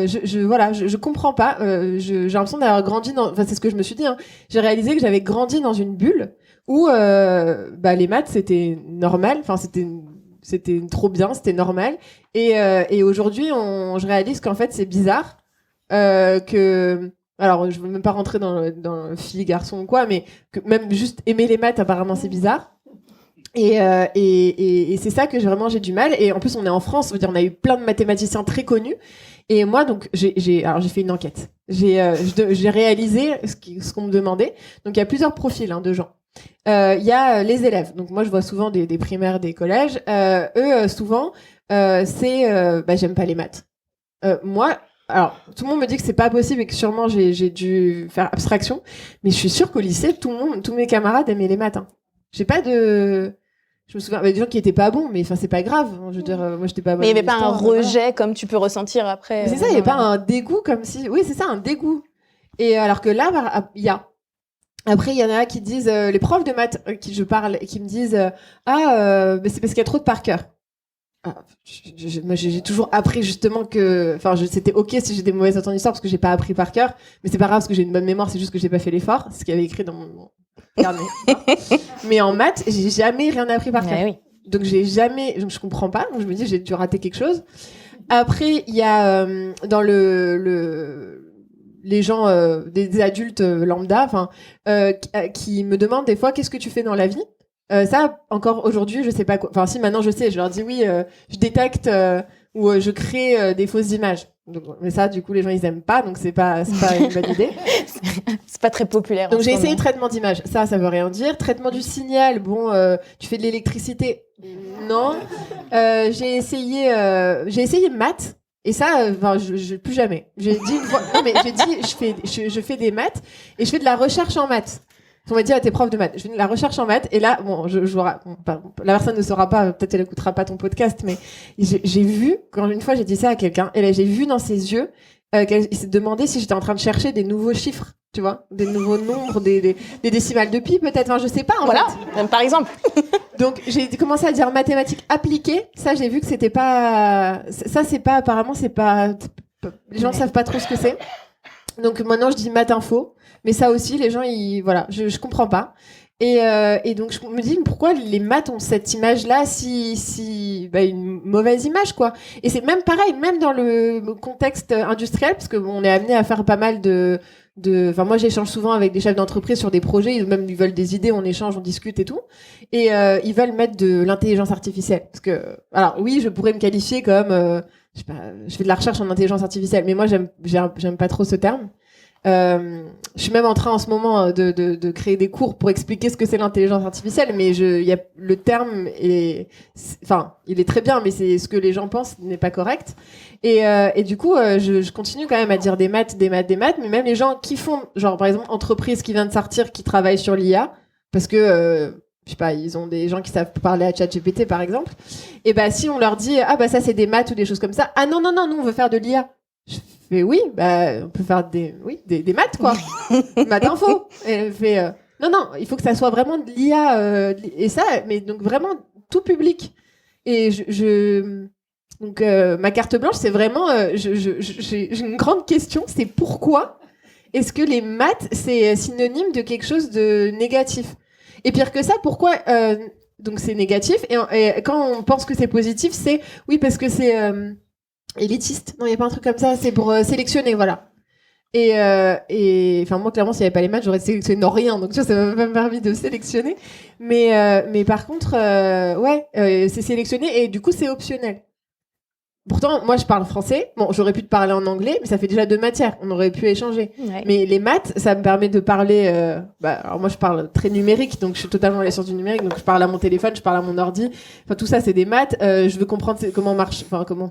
je comprends pas. J'ai l'impression d'avoir grandi c'est ce que je me suis dit, hein. J'ai réalisé que j'avais grandi dans une bulle où, les maths, c'était normal. Enfin, c'était trop bien, c'était normal. Et aujourd'hui, je réalise qu'en fait, c'est bizarre, alors, je veux même pas rentrer dans fille, garçon ou quoi, mais que même juste aimer les maths, apparemment, c'est bizarre. Et c'est ça que j'ai du mal. Et en plus, on est en France, on a eu plein de mathématiciens très connus. Et moi, donc, j'ai fait une enquête. J'ai réalisé ce qu'on me demandait. Donc, il y a plusieurs profils de gens. Il y a les élèves. Donc, moi, je vois souvent des primaires, des collèges. Eux, souvent, j'aime pas les maths. Moi, alors, tout le monde me dit que c'est pas possible et que sûrement j'ai dû faire abstraction. Mais je suis sûre qu'au lycée, tous mes camarades aimaient les maths. J'ai pas de... Je me souviens, des gens qui étaient pas bons, mais c'est pas grave. Je veux dire, moi, j'étais pas bonne. Mais il n'y avait pas un rejet comme tu peux ressentir après. Mais c'est ça, il n'y avait pas un dégoût comme si... Oui, c'est ça, un dégoût. Et alors que là, il y a... Après, il y en a qui disent... les profs de maths qui je parle, qui me disent mais c'est parce qu'il y a trop de par cœur. J'ai toujours appris justement que... Enfin, c'était OK si j'ai des mauvaises notes en histoire parce que j'ai pas appris par cœur. Mais c'est pas grave parce que j'ai une bonne mémoire, c'est juste que j'ai pas fait l'effort. C'est ce qu'il y avait écrit dans mon... Mais en maths, j'ai jamais rien appris par cœur. Oui. Donc je comprends pas. Donc je me dis j'ai dû rater quelque chose. Après il y a dans les gens des adultes lambda, qui me demandent des fois qu'est-ce que tu fais dans la vie. Ça encore aujourd'hui je sais pas quoi. Enfin si maintenant je sais, je leur dis oui, je détecte où je crée des fausses images. Donc, mais ça, du coup, les gens, ils aiment pas, donc c'est pas une bonne idée. C'est pas très populaire. Donc j'ai essayé traitement d'image. Ça veut rien dire. Traitement du signal. Bon, tu fais de l'électricité. Non. J'ai essayé maths. Et ça, je plus jamais. J'ai dit une fois. Non mais j'ai dit, je fais des maths et je fais de la recherche en maths. On m'a dit à tes profs de maths, je fais de la recherche en maths et là, bon, la personne ne saura pas, peut-être elle écoutera pas ton podcast, mais j'ai vu quand une fois j'ai dit ça à quelqu'un et là j'ai vu dans ses yeux qu'il s'est demandé si j'étais en train de chercher des nouveaux chiffres, tu vois, des nouveaux nombres, des décimales de pi peut-être, enfin je sais pas. Voilà, même par exemple. Donc j'ai commencé à dire mathématiques appliquées. Ça j'ai vu que c'était pas, ça c'est pas, apparemment c'est pas, les gens ne savent pas trop ce que c'est. Donc maintenant je dis maths info. Mais ça aussi, les gens, voilà, je comprends pas. Et donc, je me dis, pourquoi les maths ont cette image-là une mauvaise image, quoi. Et c'est même pareil, même dans le contexte industriel, parce qu'on est amené à faire pas mal enfin, moi, j'échange souvent avec des chefs d'entreprise sur des projets, ils veulent des idées, on échange, on discute et tout. Et ils veulent mettre de l'intelligence artificielle. Parce que, alors oui, je pourrais me qualifier comme, je sais pas, je fais de la recherche en intelligence artificielle, mais moi, j'aime pas trop ce terme. Je suis même en train en ce moment de créer des cours pour expliquer ce que c'est l'intelligence artificielle, mais le terme il est très bien, mais c'est ce que les gens pensent n'est pas correct. Et du coup, je continue quand même à dire des maths, mais même les gens qui font, genre par exemple, entreprise qui vient de sortir, qui travaille sur l'IA, parce que je sais pas, ils ont des gens qui savent parler à ChatGPT par exemple. Et si on leur dit ça c'est des maths ou des choses comme ça, non, nous on veut faire de l'IA. Je fais oui, on peut faire des maths quoi, maths info. Et elle fait non, il faut que ça soit vraiment de l'IA et ça, mais donc vraiment tout public. Et donc ma carte blanche, c'est vraiment j'ai une grande question, c'est pourquoi est-ce que les maths c'est synonyme de quelque chose de négatif? Et pire que ça, pourquoi donc c'est négatif et quand on pense que c'est positif, c'est oui parce que c'est élitiste. Non, il n'y a pas un truc comme ça, c'est pour sélectionner, voilà. Et enfin, moi, clairement, s'il n'y avait pas les maths, j'aurais sélectionné rien. Donc, tu vois, ça m'a pas permis de sélectionner. Mais par contre, c'est sélectionné et du coup, c'est optionnel. Pourtant, moi, je parle français. Bon, j'aurais pu te parler en anglais, mais ça fait déjà 2 matières. On aurait pu échanger. Ouais. Mais les maths, ça me permet de parler... alors moi, je parle très numérique, donc je suis totalement à la science du numérique. Donc, je parle à mon téléphone, je parle à mon ordi. Enfin, tout ça, c'est des maths. Je veux comprendre comment marche... Enfin, comment...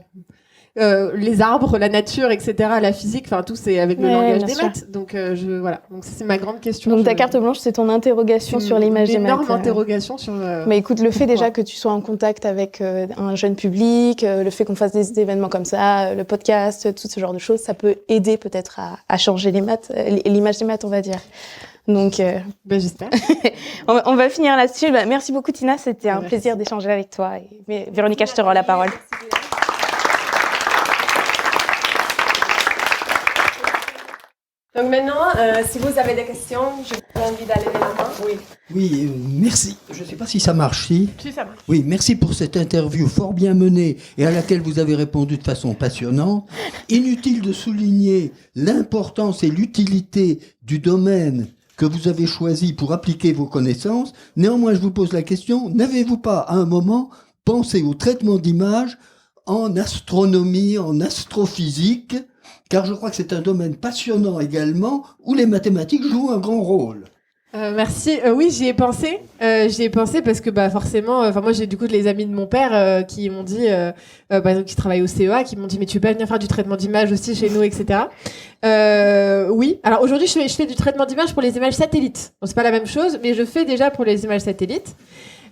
les arbres, la nature, etc., la physique, enfin tout c'est avec le langage des maths. Donc voilà. Donc ça, c'est ma grande question. Donc ta carte blanche, c'est ton interrogation sur l'image des maths. Une énorme interrogation sur. Mais écoute, le fait déjà que tu sois en contact avec un jeune public, le fait qu'on fasse des événements comme ça, le podcast, tout ce genre de choses, ça peut aider peut-être à changer les maths, l'image des maths, on va dire. Donc, j'espère. on va finir là-dessus. Merci beaucoup Tina, c'était un plaisir d'échanger avec toi. Et Véronica, je te rends la parole. Donc maintenant, si vous avez des questions, je vous invite à lever la main. Oui, merci. Je ne sais pas si ça marche, si. Si, ça marche. Oui, merci pour cette interview fort bien menée et à laquelle vous avez répondu de façon passionnante. Inutile de souligner l'importance et l'utilité du domaine que vous avez choisi pour appliquer vos connaissances. Néanmoins, je vous pose la question, n'avez-vous pas à un moment pensé au traitement d'images en astronomie, en astrophysique ? Car je crois que c'est un domaine passionnant également, où les mathématiques jouent un grand rôle. Merci. Oui, j'y ai pensé. Parce que forcément, moi j'ai du coup les amis de mon père qui m'ont dit, par exemple, qui travaillent au CEA, qui m'ont dit mais tu peux pas venir faire du traitement d'image aussi chez nous, etc. Oui. Alors aujourd'hui, je fais du traitement d'image pour les images satellites. Bon, c'est pas la même chose, mais je fais déjà pour les images satellites.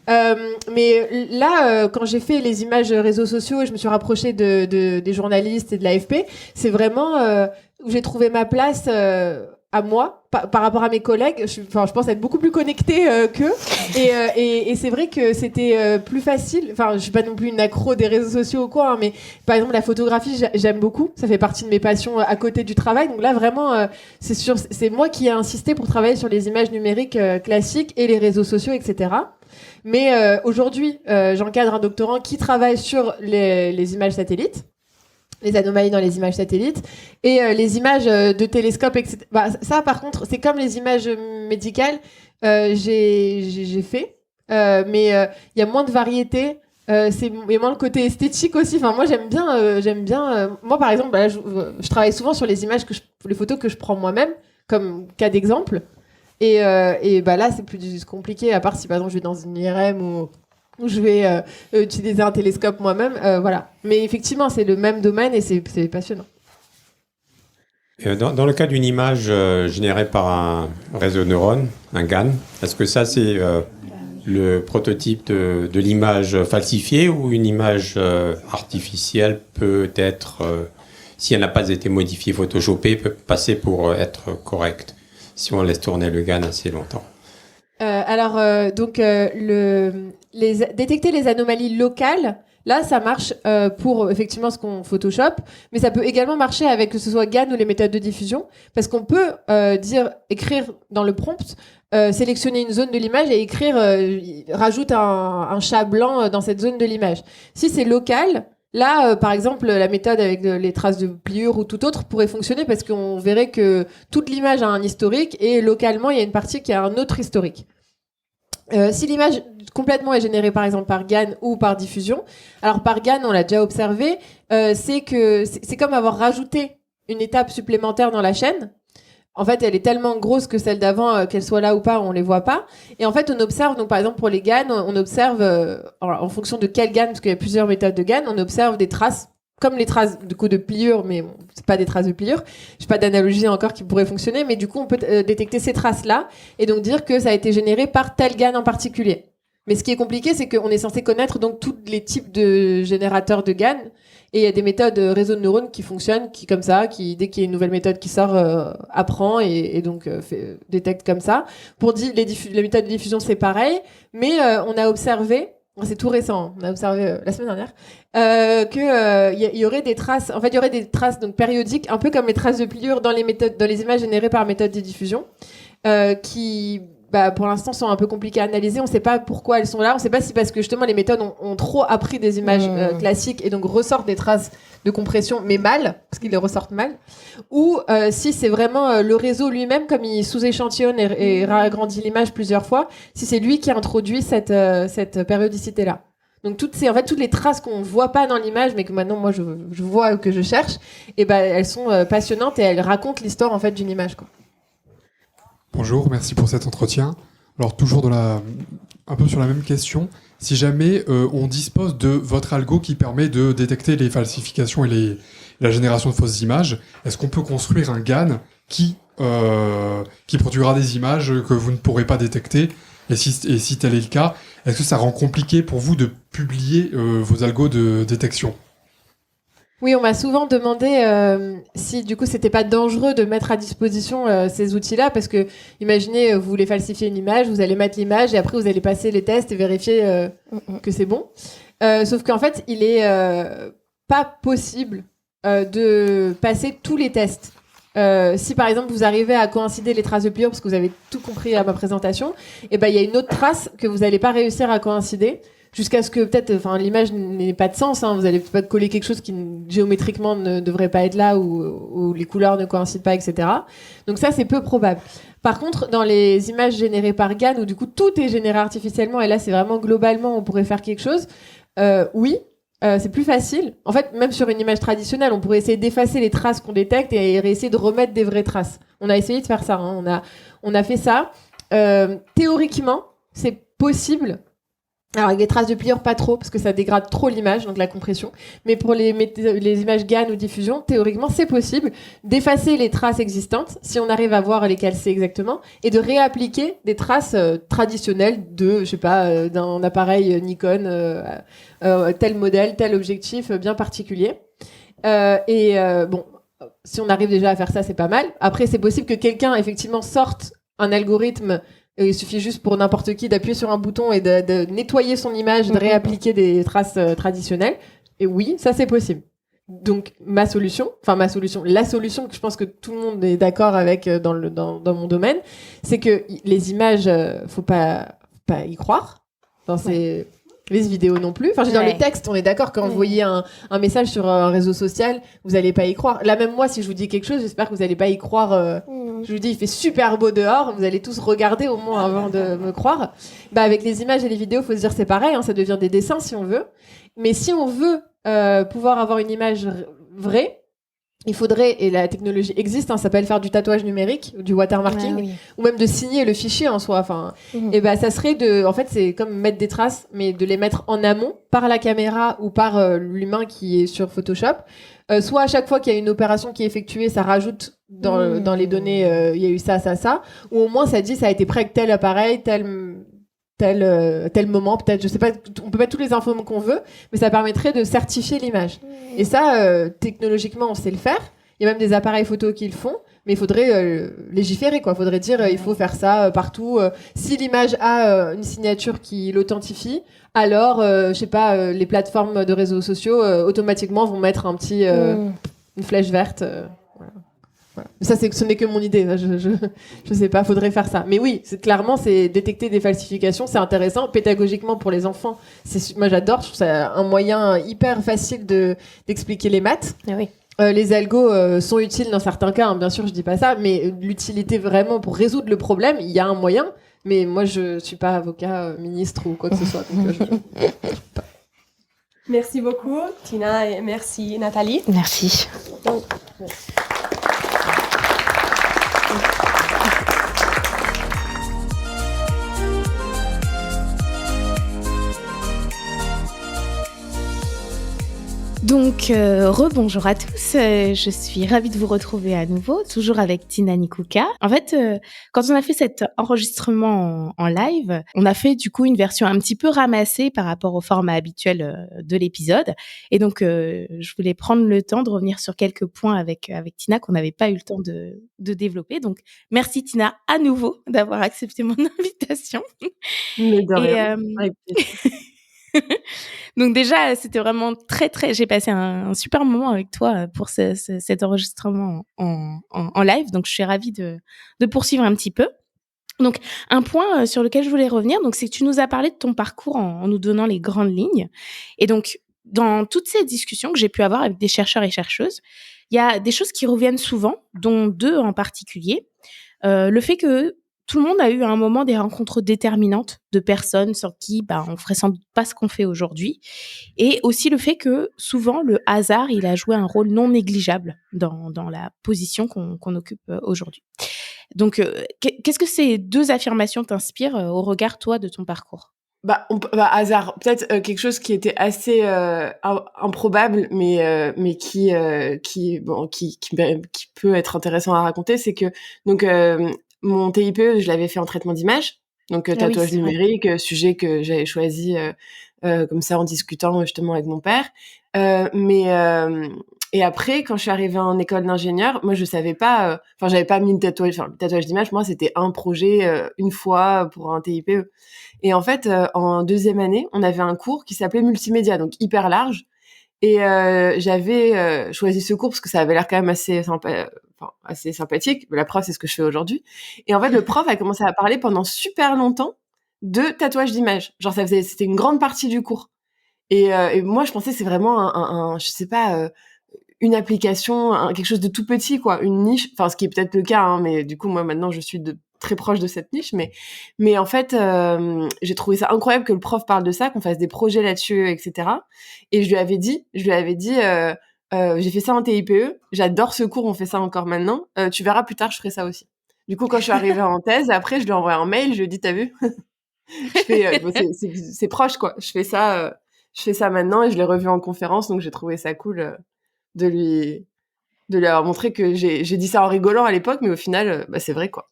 Mais là, quand j'ai fait les images réseaux sociaux et je me suis rapprochée des journalistes et de l'AFP, c'est vraiment où j'ai trouvé ma place à moi par rapport à mes collègues. Je pense être beaucoup plus connectée qu'eux. Et c'est vrai que c'était plus facile. Enfin, je suis pas non plus une accro des réseaux sociaux ou quoi, hein, mais par exemple la photographie, j'aime beaucoup. Ça fait partie de mes passions à côté du travail. Donc là, vraiment, c'est moi qui ai insisté pour travailler sur les images numériques classiques et les réseaux sociaux, etc. Mais aujourd'hui, j'encadre un doctorant qui travaille sur les images satellites, les anomalies dans les images satellites et les images de télescope, etc. Ça, par contre, c'est comme les images médicales. J'ai fait, mais il y a moins de variété C'est vraiment le côté esthétique aussi. Enfin, moi, j'aime bien. Moi, par exemple, là, je travaille souvent sur les images les photos que je prends moi-même, comme cas d'exemple. Et là, c'est plus compliqué, à part si, par exemple, je vais dans une IRM où je vais utiliser un télescope moi-même. Voilà. Mais effectivement, c'est le même domaine et c'est passionnant. Dans le cas d'une image générée par un réseau de neurones, un GAN, est-ce que ça, c'est le prototype de l'image falsifiée ou une image artificielle peut être, si elle n'a pas été modifiée, photoshopée, peut passer pour être correcte si on laisse tourner le GAN assez longtemps? Détecter les anomalies locales, là, ça marche pour effectivement ce qu'on Photoshop, mais ça peut également marcher avec que ce soit GAN ou les méthodes de diffusion, parce qu'on peut écrire dans le prompt, sélectionner une zone de l'image et écrire, rajoute un chat blanc dans cette zone de l'image. Si c'est local, là, par exemple, la méthode avec les traces de pliure ou tout autre pourrait fonctionner parce qu'on verrait que toute l'image a un historique et localement, il y a une partie qui a un autre historique. Si l'image complètement est générée par exemple par GAN ou par diffusion, alors par GAN, on l'a déjà observé, c'est comme avoir rajouté une étape supplémentaire dans la chaîne. En fait, elle est tellement grosse que celle d'avant, qu'elle soit là ou pas, on les voit pas. Et en fait, on observe, donc par exemple pour les GAN, on observe, en fonction de quel GAN, parce qu'il y a plusieurs méthodes de GAN, on observe des traces, comme les traces de pliure, mais bon, c'est pas des traces de pliure. J'ai pas d'analogie encore qui pourrait fonctionner, mais du coup, on peut détecter ces traces-là et donc dire que ça a été généré par tel GAN en particulier. Mais ce qui est compliqué, c'est qu'on est censé connaître donc tous les types de générateurs de GAN. Et il y a des méthodes réseau de neurones qui fonctionnent, comme ça, dès qu'il y a une nouvelle méthode qui sort, apprend et donc détecte comme ça. Pour les méthodes de diffusion, c'est pareil. Mais on a observé, c'est tout récent, on a observé la semaine dernière, qu'il y aurait des traces. En fait, il y aurait des traces donc périodiques, un peu comme les traces de pliure dans les images générées par méthode de diffusion, qui pour l'instant sont un peu compliquées à analyser. On ne sait pas pourquoi elles sont là. On ne sait pas si parce que justement les méthodes ont trop appris des images classiques et donc ressortent des traces de compression, mais mal, parce qu'ils les ressortent mal, ou si c'est vraiment le réseau lui-même, comme il sous-échantillonne et agrandit l'image plusieurs fois, si c'est lui qui a introduit cette périodicité-là. Donc toutes les traces qu'on ne voit pas dans l'image, mais que maintenant moi je vois, que je cherche, elles sont passionnantes et elles racontent l'histoire en fait d'une image, quoi. Bonjour, merci pour cet entretien. Alors toujours un peu sur la même question, si jamais on dispose de votre algo qui permet de détecter les falsifications et la génération de fausses images, est-ce qu'on peut construire un GAN qui produira des images que vous ne pourrez pas détecter ? Et si tel est le cas, est-ce que ça rend compliqué pour vous de publier vos algos de détection ? Oui, on m'a souvent demandé si du coup c'était pas dangereux de mettre à disposition ces outils-là, parce que imaginez, vous voulez falsifier une image, vous allez mettre l'image et après vous allez passer les tests et vérifier que c'est bon. Sauf qu'en fait, il est pas possible de passer tous les tests. Si par exemple vous arrivez à coïncider les traces de pliure, parce que vous avez tout compris à ma présentation, et il y a une autre trace que vous n'allez pas réussir à coïncider. Jusqu'à ce que peut-être, l'image n'ait pas de sens, hein. Vous allez peut-être coller quelque chose qui géométriquement ne devrait pas être là, ou les couleurs ne coïncident pas, etc. Donc ça, c'est peu probable. Par contre, dans les images générées par GAN, où du coup tout est généré artificiellement, et là c'est vraiment globalement, on pourrait faire quelque chose. Oui, c'est plus facile. En fait, même sur une image traditionnelle, on pourrait essayer d'effacer les traces qu'on détecte et essayer de remettre des vraies traces. On a essayé de faire ça. Hein. On a fait ça. Théoriquement, c'est possible. Alors avec les traces de pliure, pas trop, parce que ça dégrade trop l'image, donc la compression. Mais pour les images GAN ou diffusion, théoriquement, c'est possible d'effacer les traces existantes, si on arrive à voir lesquelles c'est exactement, et de réappliquer des traces traditionnelles d'un appareil Nikon, tel modèle, tel objectif bien particulier. Si on arrive déjà à faire ça, c'est pas mal. Après, c'est possible que quelqu'un, effectivement, sorte un algorithme. Il suffit juste pour n'importe qui d'appuyer sur un bouton et de nettoyer son image, de réappliquer des traces traditionnelles. Et oui, ça c'est possible. Donc la solution que je pense que tout le monde est d'accord avec dans mon domaine, c'est que les images, faut pas y croire. Les vidéos non plus. Enfin, dans les textes, on est d'accord, quand vous voyez un message sur un réseau social, vous allez pas y croire. Là, même moi, si je vous dis quelque chose, j'espère que vous allez pas y croire Je vous dis, il fait super beau dehors, vous allez tous regarder au moins avant de me croire. Avec les images et les vidéos, faut se dire c'est pareil, ça devient des dessins si on veut. Mais si on veut pouvoir avoir une image vraie, il faudrait, et la technologie existe, ça s'appelle faire du tatouage numérique, du watermarking, ou même de signer le fichier en soi. Et ça serait en fait, c'est comme mettre des traces, mais de les mettre en amont par la caméra ou par l'humain qui est sur Photoshop. Soit à chaque fois qu'il y a une opération qui est effectuée, ça rajoute dans les données, il y a eu ça, ou au moins ça dit ça a été prêt avec tel appareil, tel moment, peut-être, je sais pas, on peut mettre toutes les infos qu'on veut, mais ça permettrait de certifier l'image. Et ça, technologiquement, on sait le faire. Il y a même des appareils photo qui le font, mais il faudrait légiférer, quoi. Il faudrait dire, il faut faire ça partout. Si l'image a une signature qui l'authentifie, alors, je sais pas, les plateformes de réseaux sociaux automatiquement vont mettre un petit, une flèche verte. Voilà. Ça, ce n'est que mon idée. Je sais pas, faudrait faire ça. Mais oui, clairement, c'est détecter des falsifications, c'est intéressant. Pédagogiquement, pour les enfants, moi j'adore. Je trouve ça un moyen hyper facile d'expliquer les maths. Ah oui. Les algos sont utiles dans certains cas, bien sûr, je dis pas ça, mais l'utilité vraiment pour résoudre le problème, il y a un moyen. Mais moi, je suis pas avocat, ministre ou quoi que ce soit. Donc, Merci beaucoup, Tina, et merci, Nathalie. Merci. Donc, rebonjour à tous, je suis ravie de vous retrouver à nouveau, toujours avec Tina Nikuka. En fait, quand on a fait cet enregistrement en live, on a fait du coup une version un petit peu ramassée par rapport au format habituel de l'épisode. Et donc, je voulais prendre le temps de revenir sur quelques points avec Tina qu'on n'avait pas eu le temps de développer. Donc, merci Tina à nouveau d'avoir accepté mon invitation. Mais de rien. Avec plaisir. Donc déjà, c'était vraiment très... J'ai passé un super moment avec toi pour cet enregistrement en live. Donc, je suis ravie de poursuivre un petit peu. Donc, un point sur lequel je voulais revenir, donc, c'est que tu nous as parlé de ton parcours en nous donnant les grandes lignes. Et donc, dans toutes ces discussions que j'ai pu avoir avec des chercheurs et chercheuses, il y a des choses qui reviennent souvent, dont 2 en particulier. Le fait que tout le monde a eu à un moment des rencontres déterminantes de personnes sans qui on ferait sans doute pas ce qu'on fait aujourd'hui. Et aussi le fait que souvent le hasard, il a joué un rôle non négligeable dans la position qu'on occupe aujourd'hui. Donc, qu'est-ce que ces 2 affirmations t'inspirent au regard, toi, de ton parcours ? Hasard, peut-être quelque chose qui était assez improbable, mais qui peut être intéressant à raconter, c'est que donc mon TIPE, je l'avais fait en traitement d'image, donc tatouage numérique, sujet que j'avais choisi comme ça en discutant justement avec mon père. Et après, quand je suis arrivée en école d'ingénieur, moi je savais pas, j'avais pas mis le tatouage d'image. Moi, c'était un projet une fois pour un TIPE. Et en fait, en 2e année, on avait un cours qui s'appelait multimédia, donc hyper large. Et j'avais choisi ce cours parce que ça avait l'air quand même assez sympathique. La preuve, c'est ce que je fais aujourd'hui. Et en fait, le prof a commencé à parler pendant super longtemps de tatouage d'image. Genre, c'était une grande partie du cours. Et moi, je pensais que c'est vraiment je sais pas, une application, quelque chose de tout petit, quoi, une niche. Enfin, ce qui est peut-être le cas, hein, mais du coup, moi, maintenant, je suis très proche de cette niche. Mais en fait, j'ai trouvé ça incroyable que le prof parle de ça, qu'on fasse des projets là-dessus, etc. Et je lui avais dit, j'ai fait ça en TIPE, j'adore ce cours, on fait ça encore maintenant. Tu verras plus tard, je ferai ça aussi. Du coup, quand je suis arrivée en thèse, après, je lui ai envoyé un mail, je lui ai dit, t'as vu? C'est proche, quoi. Je fais ça maintenant et je l'ai revu en conférence, donc j'ai trouvé ça cool de lui avoir montré que j'ai dit ça en rigolant à l'époque, mais au final, c'est vrai, quoi.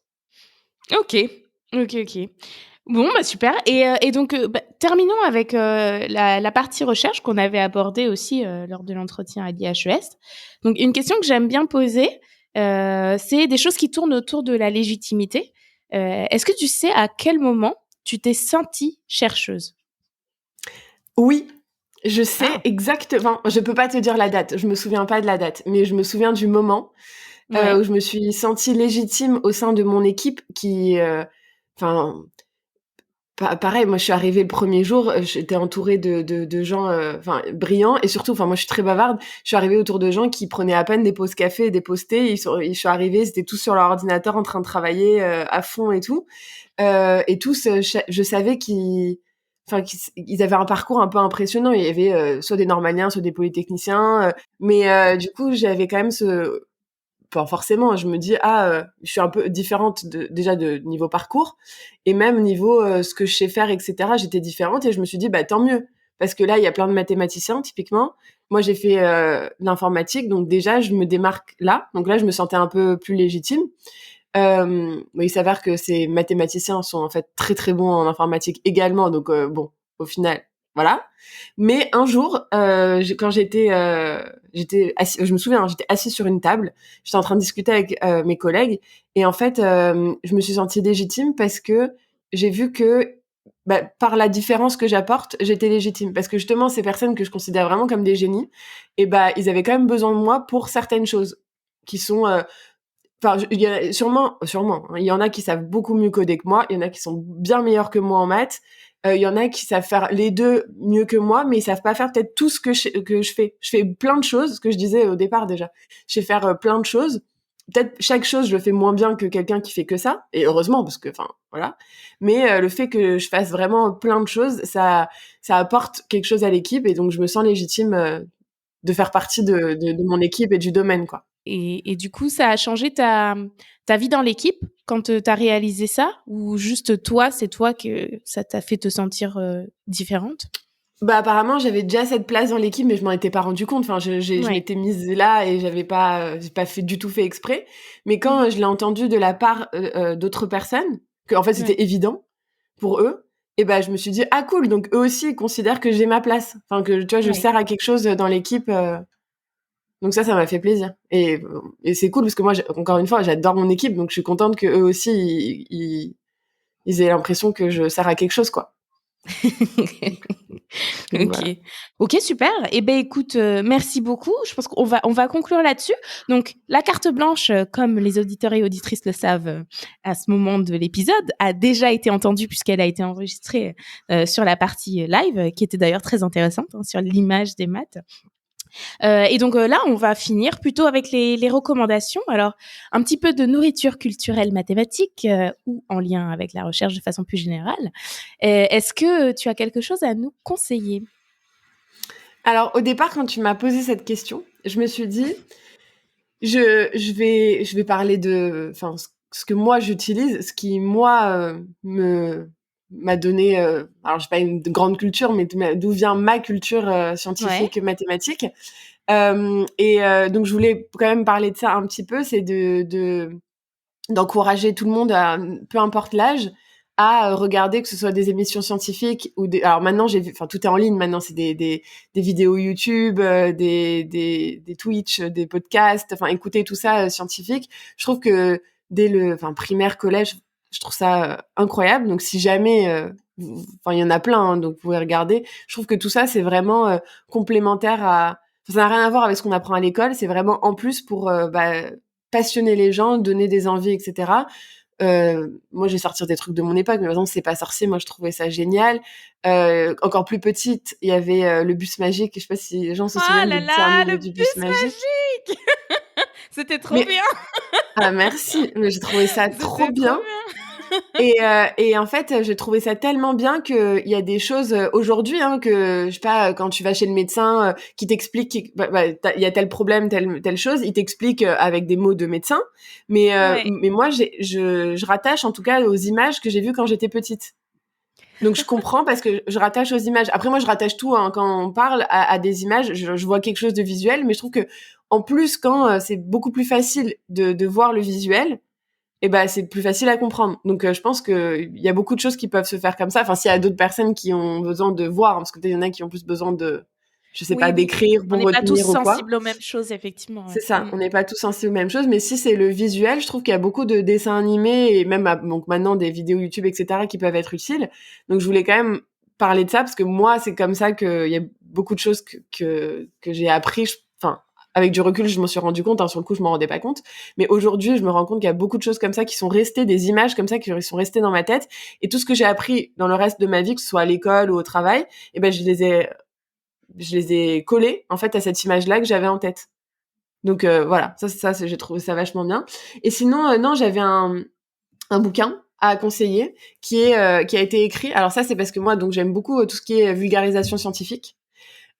Ok. Bon, super. Et donc, terminons avec la partie recherche qu'on avait abordée aussi lors de l'entretien à l'IHES. Donc, une question que j'aime bien poser, c'est des choses qui tournent autour de la légitimité. Est-ce que tu sais à quel moment tu t'es sentie chercheuse ? Oui, je sais exactement. Je peux pas te dire la date, je me souviens pas de la date, mais je me souviens du moment où je me suis sentie légitime au sein de mon équipe qui... pareil, moi je suis arrivée le premier jour, j'étais entourée de gens brillants et surtout, moi je suis très bavarde, je suis arrivée autour de gens qui prenaient à peine des pauses café et des pauses thé, je suis arrivée, ils étaient tous sur leur ordinateur en train de travailler à fond et tout. Et tous, je savais qu'ils avaient un parcours un peu impressionnant. Il y avait soit des normaliens, soit des polytechniciens, mais du coup j'avais quand même forcément, je me dis je suis un peu différente déjà de niveau parcours et même niveau ce que je sais faire, etc. J'étais différente et je me suis dit tant mieux parce que là il y a plein de mathématiciens typiquement. Moi j'ai fait l'informatique donc déjà je me démarque là, donc là je me sentais un peu plus légitime. Il s'avère que ces mathématiciens sont en fait très très bons en informatique également, donc au final voilà. Mais un jour, quand j'étais assis, je me souviens, j'étais assise sur une table, j'étais en train de discuter avec mes collègues, et en fait, je me suis sentie légitime parce que j'ai vu que par la différence que j'apporte, j'étais légitime. Parce que justement, ces personnes que je considère vraiment comme des génies, ils avaient quand même besoin de moi pour certaines choses qui sont il y a sûrement, hein, il y en a qui savent beaucoup mieux coder que moi, il y en a qui sont bien meilleurs que moi en maths, il y en a qui savent faire les deux mieux que moi, mais ils savent pas faire peut-être tout ce que je fais. Je fais plein de choses, ce que je disais au départ déjà. Je sais faire plein de choses. Peut-être chaque chose, je le fais moins bien que quelqu'un qui fait que ça, et heureusement, parce que, voilà. Mais le fait que je fasse vraiment plein de choses, ça apporte quelque chose à l'équipe, et donc je me sens légitime de faire partie de mon équipe et du domaine, quoi. Et du coup, ça a changé ta vie dans l'équipe quand tu as réalisé ça? Ou juste toi, c'est toi que ça t'a fait te sentir différente? Apparemment, j'avais déjà cette place dans l'équipe, mais je m'en étais pas rendu compte. Je m'étais mise là et j'ai pas du tout fait exprès. Mais quand je l'ai entendu de la part d'autres personnes, que en fait c'était évident pour eux, je me suis dit cool. Donc eux aussi ils considèrent que j'ai ma place. Enfin que tu vois, je sers à quelque chose dans l'équipe. Donc ça m'a fait plaisir. Et c'est cool parce que moi, encore une fois, j'adore mon équipe, donc je suis contente que eux aussi ils aient l'impression que je sers à quelque chose, quoi. Ok. Voilà. Ok, super. Écoute, merci beaucoup. Je pense qu'on va conclure là-dessus. Donc, la carte blanche, comme les auditeurs et auditrices le savent à ce moment de l'épisode, a déjà été entendue puisqu'elle a été enregistrée sur la partie live, qui était d'ailleurs très intéressante, sur l'image des maths. Et donc là, on va finir plutôt avec les recommandations. Alors, un petit peu de nourriture culturelle mathématique ou en lien avec la recherche de façon plus générale. Est-ce que tu as quelque chose à nous conseiller? Alors, au départ, quand tu m'as posé cette question, je me suis dit, je vais parler de, ce que moi j'utilise, ce qui moi m'a donné, alors j'ai pas une grande culture, mais d'où vient ma culture scientifique mathématique. Donc je voulais quand même parler de ça un petit peu, c'est d'encourager tout le monde, peu importe l'âge, à regarder, que ce soit des émissions scientifiques ou alors maintenant tout est en ligne maintenant, c'est des vidéos YouTube, des Twitch, des podcasts, écouter tout ça scientifique. Je trouve que dès le primaire, collège, je trouve ça incroyable. Donc si jamais il y en a plein, hein, donc vous pouvez regarder. Je trouve que tout ça c'est vraiment complémentaire à, ça n'a rien à voir avec ce qu'on apprend à l'école, c'est vraiment en plus pour passionner les gens, donner des envies, etc. Moi, je vais sortir des trucs de mon époque, mais par exemple, C'est pas sorcier, moi, je trouvais ça génial. Encore plus petite, il y avait le bus magique. Je sais pas si les gens se souviennent du dessin animé du bus magique. C'était trop bien. Merci. Mais j'ai trouvé ça trop bien. Et en fait, j'ai trouvé ça tellement bien qu'il y a des choses aujourd'hui, que je sais pas, quand tu vas chez le médecin, qui t'explique il y a tel problème, telle chose, il t'explique avec des mots de médecin. Mais moi, je rattache en tout cas aux images que j'ai vues quand j'étais petite. Donc je comprends parce que je rattache aux images. Après moi, je rattache tout quand on parle à des images. Je vois quelque chose de visuel, mais je trouve que en plus quand c'est beaucoup plus facile de voir le visuel, c'est plus facile à comprendre. Donc je pense que il y a beaucoup de choses qui peuvent se faire comme ça. Enfin, s'il y a d'autres personnes qui ont besoin de voir, parce que peut-être il y en a qui ont plus besoin de, je sais pas, d'écrire pour retenir ou quoi. On n'est pas tous sensibles aux mêmes choses, effectivement. C'est ça, on n'est pas tous sensibles aux mêmes choses, mais si c'est le visuel, je trouve qu'il y a beaucoup de dessins animés et même donc maintenant des vidéos YouTube, etc., qui peuvent être utiles. Donc je voulais quand même parler de ça parce que moi, c'est comme ça qu'il y a beaucoup de choses que j'ai appris, avec du recul, je m'en suis rendu compte. Sur le coup, je m'en rendais pas compte. Mais aujourd'hui, je me rends compte qu'il y a beaucoup de choses comme ça qui sont restées, des images comme ça qui sont restées dans ma tête. Et tout ce que j'ai appris dans le reste de ma vie, que ce soit à l'école ou au travail, je les ai collées en fait à cette image-là que j'avais en tête. Donc voilà, j'ai trouvé ça vachement bien. Et sinon, non, j'avais un bouquin à conseiller qui a été écrit. Alors ça, c'est parce que moi, donc j'aime beaucoup tout ce qui est vulgarisation scientifique.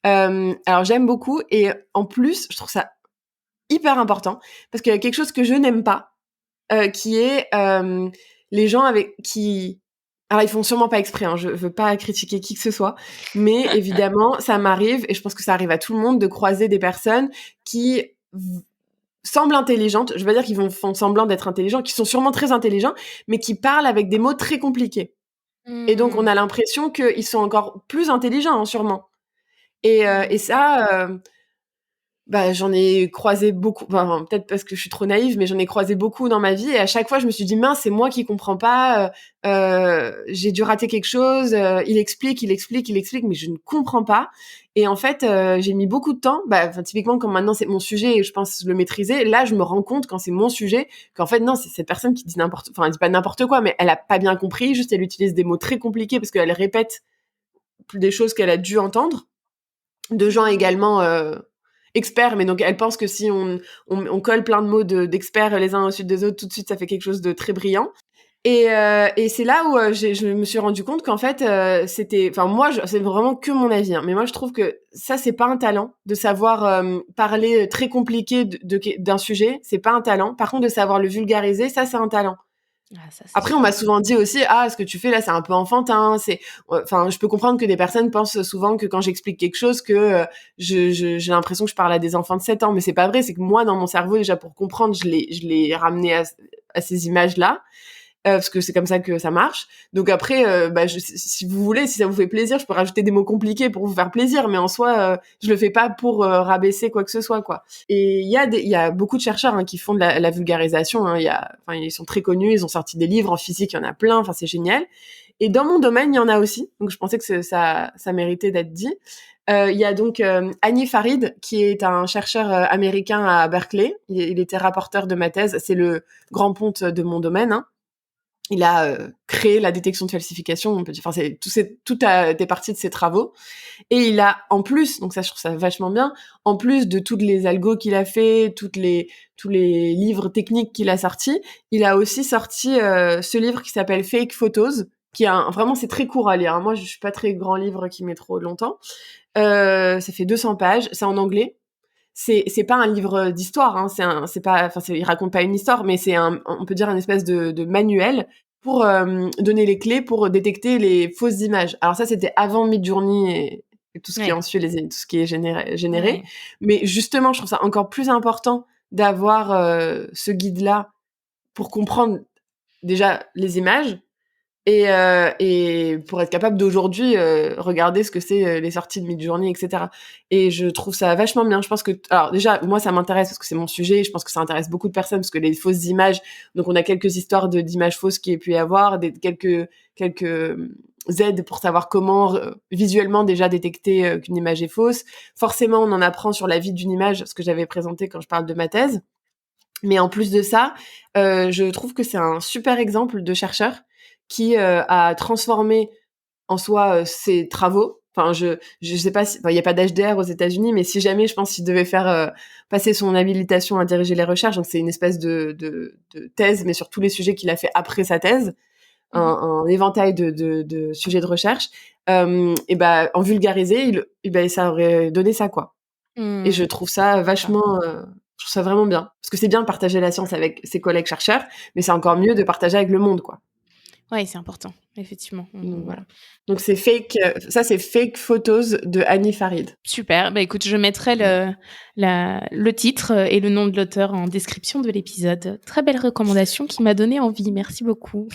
Alors j'aime beaucoup, et en plus, je trouve ça hyper important parce qu'il y a quelque chose que je n'aime pas, qui est les gens qui... Alors, ils font sûrement pas exprès, je veux pas critiquer qui que ce soit, mais évidemment, ça m'arrive, et je pense que ça arrive à tout le monde, de croiser des personnes qui semblent intelligentes. Je veux dire qu'ils font semblant d'être intelligents, qui sont sûrement très intelligents, mais qui parlent avec des mots très compliqués. Et donc, on a l'impression qu'ils sont encore plus intelligents, sûrement. Et ça... j'en ai croisé beaucoup, peut-être parce que je suis trop naïve, mais j'en ai croisé beaucoup dans ma vie, et à chaque fois je me suis dit mince, c'est moi qui comprends pas, j'ai dû rater quelque chose, il explique, mais je ne comprends pas. Et en fait, j'ai mis beaucoup de temps, typiquement comme maintenant c'est mon sujet et je pense le maîtriser, là je me rends compte quand c'est mon sujet qu'en fait non, c'est cette personne qui dit elle dit pas n'importe quoi, mais elle a pas bien compris, juste elle utilise des mots très compliqués parce qu'elle répète des choses qu'elle a dû entendre de gens également experts, mais donc elle pense que si on colle plein de mots d'experts les uns au-dessus des autres, tout de suite ça fait quelque chose de très brillant. Et c'est là où je me suis rendu compte qu'en fait c'est vraiment que mon avis, mais moi je trouve que ça c'est pas un talent de savoir parler très compliqué d'un sujet, c'est pas un talent. Par contre, de savoir le vulgariser, ça c'est un talent. Après, on m'a souvent dit aussi, ce que tu fais là, c'est un peu enfantin. Je peux comprendre que des personnes pensent souvent que quand j'explique quelque chose, que j'ai l'impression que je parle à des enfants de 7 ans, mais c'est pas vrai. C'est que moi, dans mon cerveau, déjà pour comprendre, je l'ai ramené à ces images-là. Parce que c'est comme ça que ça marche. Donc après, si vous voulez, si ça vous fait plaisir, je peux rajouter des mots compliqués pour vous faire plaisir, mais en soi, je le fais pas pour rabaisser quoi que ce soit, quoi. Et il y a beaucoup de chercheurs qui font de la vulgarisation. Ils sont très connus, ils ont sorti des livres en physique, il y en a plein. Enfin, c'est génial. Et dans mon domaine, il y en a aussi. Donc je pensais que ça méritait d'être dit. Il y a donc Hani Farid, qui est un chercheur américain à Berkeley. Il était rapporteur de ma thèse. C'est le grand ponte de mon domaine. Il a créé la détection de falsification, on peut dire. Enfin, tout a été parti de ses travaux. Et il a, en plus, donc ça, je trouve ça vachement bien, en plus de toutes les algos qu'il a fait, tous les livres techniques qu'il a sortis, il a aussi sorti ce livre qui s'appelle Fake Photos, qui vraiment, c'est très court à lire. Moi, je suis pas très grand livre qui met trop longtemps. Ça fait 200 pages, c'est en anglais. C'est pas un livre d'histoire, il raconte pas une histoire, mais c'est on peut dire une espèce de manuel pour donner les clés pour détecter les fausses images. Alors ça, c'était avant Midjourney et tout ce qui est ensuite tout ce qui est généré. Ouais. Mais justement, je trouve ça encore plus important d'avoir ce guide-là pour comprendre déjà les images. Et pour être capable d'aujourd'hui regarder ce que c'est les sorties de Midjourney, etc. Et je trouve ça vachement bien. Je pense que, alors déjà, moi ça m'intéresse parce que c'est mon sujet. Je pense que ça intéresse beaucoup de personnes parce que les fausses images. Donc on a quelques histoires d'images fausses qui pu y avoir, quelques aides pour savoir comment visuellement déjà détecter qu'une image est fausse. Forcément, on en apprend sur la vie d'une image, ce que j'avais présenté quand je parle de ma thèse. Mais en plus de ça, je trouve que c'est un super exemple de chercheur qui a transformé en soi ses travaux. Enfin, je sais pas il y a pas d'HDR aux États-Unis, mais si jamais, je pense qu'il devait faire passer son habilitation à diriger les recherches. Donc c'est une espèce de thèse, mais sur tous les sujets qu'il a fait après sa thèse, un éventail de sujets de recherche. En vulgarisé, ça aurait donné ça, quoi. Et je trouve ça vachement. Je trouve ça vraiment bien, parce que c'est bien de partager la science avec ses collègues chercheurs, mais c'est encore mieux de partager avec le monde, quoi. Ouais, c'est important, effectivement. Donc, voilà. Donc c'est Fake Photos de Hani Farid. Super. Écoute, je mettrai le titre et le nom de l'auteur en description de l'épisode. Très belle recommandation qui m'a donné envie. Merci beaucoup.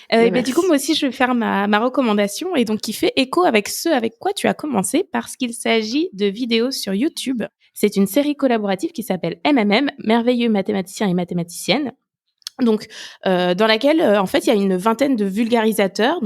Du coup, moi aussi, je vais faire ma recommandation et donc qui fait écho avec ce avec quoi tu as commencé, parce qu'il s'agit de vidéos sur YouTube. C'est une série collaborative qui s'appelle MMM, Merveilleux mathématiciens et mathématiciennes. Donc, dans laquelle, en fait, il y a une vingtaine de vulgarisateurs,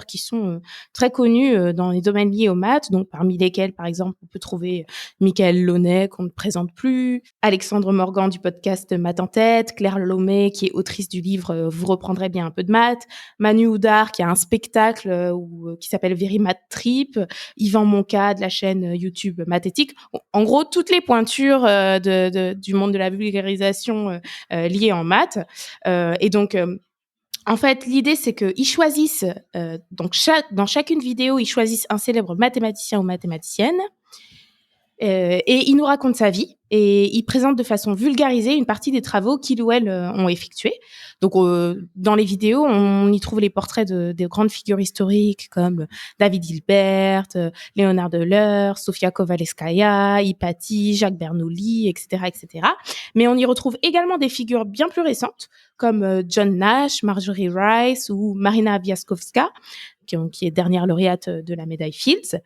qui sont très connus dans les domaines liés aux maths. Donc, parmi lesquels, par exemple, on peut trouver Michael Launay, qu'on ne présente plus, Alexandre Morgan du podcast Maths en tête, Claire Lomé, qui est autrice du livre Vous reprendrez bien un peu de maths, Manu Houdard, qui a un spectacle qui s'appelle Very Math Trip, Yvan Monca de la chaîne YouTube Mathétique. En gros, toutes les pointures du monde de la vulgarisation liées en maths. Et donc, en fait, l'idée, c'est qu'ils choisissent, dans chacune vidéo, ils choisissent un célèbre mathématicien ou mathématicienne, et il nous raconte sa vie, et il présente de façon vulgarisée une partie des travaux qu'il ou elle ont effectués. Donc, dans les vidéos, on y trouve les portraits de grandes figures historiques comme David Hilbert, Léonard Euler, Sofia Kovalevskaya, Hypatie, Jacques Bernoulli, etc., etc. Mais on y retrouve également des figures bien plus récentes comme John Nash, Marjorie Rice ou Marina Wiaskowska, qui est dernière lauréate de la médaille Fields.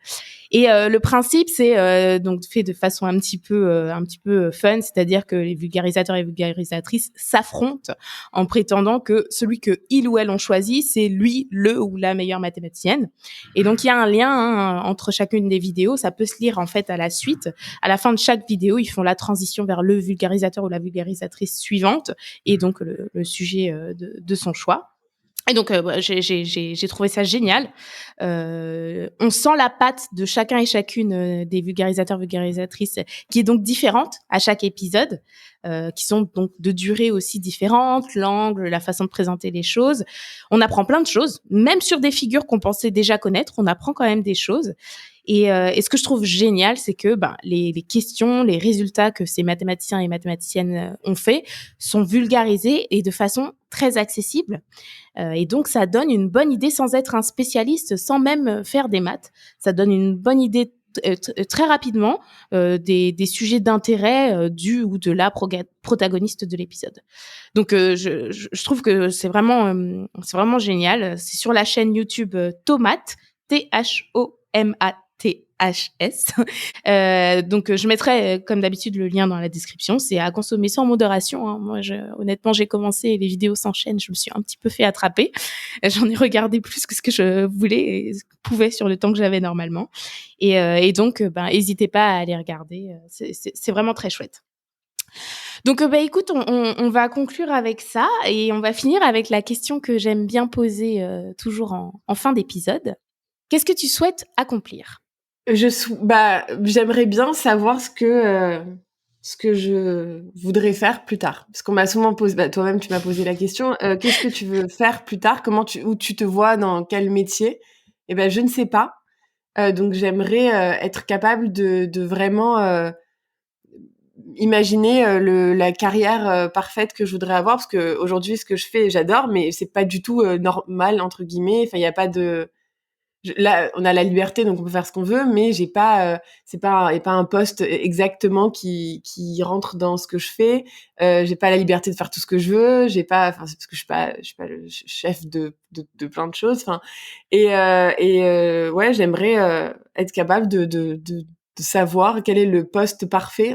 Et le principe, c'est donc fait de façon un petit peu fun, c'est-à-dire que les vulgarisateurs et vulgarisatrices s'affrontent en prétendant que celui que il ou elle ont choisi, c'est lui, le ou la meilleure mathématicienne. Et donc il y a un lien entre chacune des vidéos, ça peut se lire en fait à la suite. À la fin de chaque vidéo, ils font la transition vers le vulgarisateur ou la vulgarisatrice suivante et donc le sujet de son choix. Et donc, j'ai trouvé ça génial. On sent la patte de chacun et chacune des vulgarisateurs, vulgarisatrices, qui est donc différente à chaque épisode, qui sont donc de durée aussi différente, l'angle, la façon de présenter les choses. On apprend plein de choses, même sur des figures qu'on pensait déjà connaître, on apprend quand même des choses. Et ce que je trouve génial, c'est que les questions, les résultats que ces mathématiciens et mathématiciennes ont fait sont vulgarisés et de façon très accessible. Et donc, ça donne une bonne idée sans être un spécialiste, sans même faire des maths. Ça donne une bonne idée très rapidement des sujets d'intérêt du ou de la protagoniste de l'épisode. Donc, je trouve que c'est vraiment génial. C'est sur la chaîne YouTube Thomath, THOMATHS. Donc je mettrai comme d'habitude le lien dans la description. C'est à consommer sans modération, hein. Moi honnêtement j'ai commencé et les vidéos s'enchaînent, je me suis un petit peu fait attraper, j'en ai regardé plus que ce que je voulais et pouvais sur le temps que j'avais normalement, et donc n'hésitez pas à aller regarder, c'est vraiment très chouette. Donc écoute, on va conclure avec ça et on va finir avec la question que j'aime bien poser toujours en fin d'épisode. Qu'est-ce que tu souhaites accomplir ? J'aimerais bien savoir ce que je voudrais faire plus tard, parce qu'on m'a souvent posé, toi-même tu m'as posé la question, qu'est-ce que tu veux faire plus tard, où tu te vois dans quel métier? Et je ne sais pas. Donc j'aimerais être capable de vraiment imaginer la carrière parfaite que je voudrais avoir, parce que aujourd'hui ce que je fais j'adore, mais c'est pas du tout normal entre guillemets. Enfin il y a pas de Là, on a la liberté, donc on peut faire ce qu'on veut, mais j'ai pas, il y a pas un poste exactement qui rentre dans ce que je fais. J'ai pas la liberté de faire tout ce que je veux. J'ai pas, c'est parce que je suis pas le chef de plein de choses. Ouais, j'aimerais être capable de savoir quel est le poste parfait,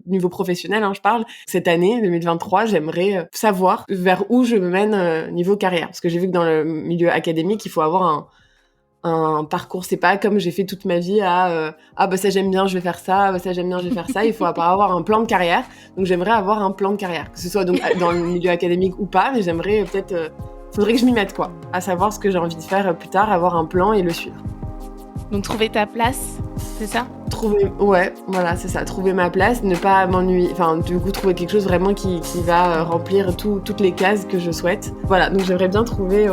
niveau professionnel, hein, je parle. Cette année, 2023, j'aimerais savoir vers où je me mène niveau carrière, parce que j'ai vu que dans le milieu académique, il faut avoir un parcours. C'est pas comme j'ai fait toute ma vie à ça j'aime bien, je vais faire ça, ça j'aime bien, je vais faire ça. Il faut avoir un plan de carrière. Donc j'aimerais avoir un plan de carrière, que ce soit donc dans le milieu académique ou pas, mais j'aimerais faudrait que je m'y mette à savoir ce que j'ai envie de faire plus tard, avoir un plan et le suivre. Donc trouver ta place, c'est ça ? C'est ça, trouver ma place, ne pas m'ennuyer, du coup trouver quelque chose vraiment qui va remplir toutes les cases que je souhaite. Voilà, donc j'aimerais bien trouver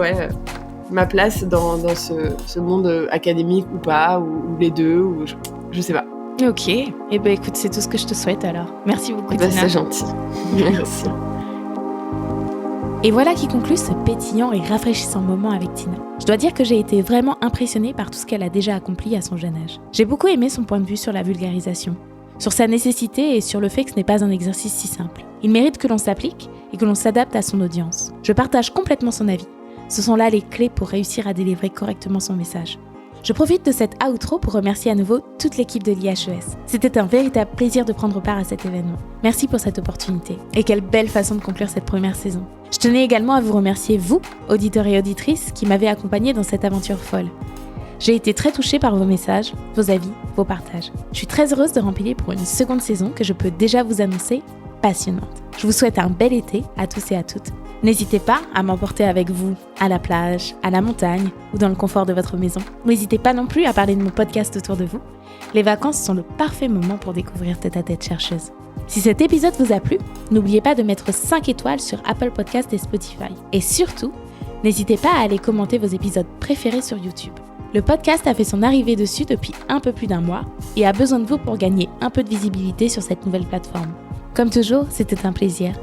ma place dans ce monde académique ou pas, ou les deux, ou je sais pas. Ok, écoute, c'est tout ce que je te souhaite alors. Merci beaucoup Tina. C'est gentil, merci. Et voilà qui conclut ce pétillant et rafraîchissant moment avec Tina. Je dois dire que j'ai été vraiment impressionnée par tout ce qu'elle a déjà accompli à son jeune âge. J'ai beaucoup aimé son point de vue sur la vulgarisation, sur sa nécessité et sur le fait que ce n'est pas un exercice si simple. Il mérite que l'on s'applique et que l'on s'adapte à son audience. Je partage complètement son avis. Ce sont là les clés pour réussir à délivrer correctement son message. Je profite de cette outro pour remercier à nouveau toute l'équipe de l'IHES. C'était un véritable plaisir de prendre part à cet événement. Merci pour cette opportunité. Et quelle belle façon de conclure cette première saison. Je tenais également à vous remercier, vous, auditeurs et auditrices, qui m'avez accompagné dans cette aventure folle. J'ai été très touchée par vos messages, vos avis, vos partages. Je suis très heureuse de remplir pour une seconde saison que je peux déjà vous annoncer passionnante. Je vous souhaite un bel été à tous et à toutes. N'hésitez pas à m'emporter avec vous à la plage, à la montagne ou dans le confort de votre maison. N'hésitez pas non plus à parler de mon podcast autour de vous. Les vacances sont le parfait moment pour découvrir Tête à Tête chercheuse. Si cet épisode vous a plu, n'oubliez pas de mettre 5 étoiles sur Apple Podcasts et Spotify. Et surtout, n'hésitez pas à aller commenter vos épisodes préférés sur YouTube. Le podcast a fait son arrivée dessus depuis un peu plus d'un mois et a besoin de vous pour gagner un peu de visibilité sur cette nouvelle plateforme. Comme toujours, c'était un plaisir.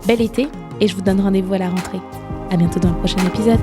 Bel été et je vous donne rendez-vous à la rentrée. À bientôt dans le prochain épisode.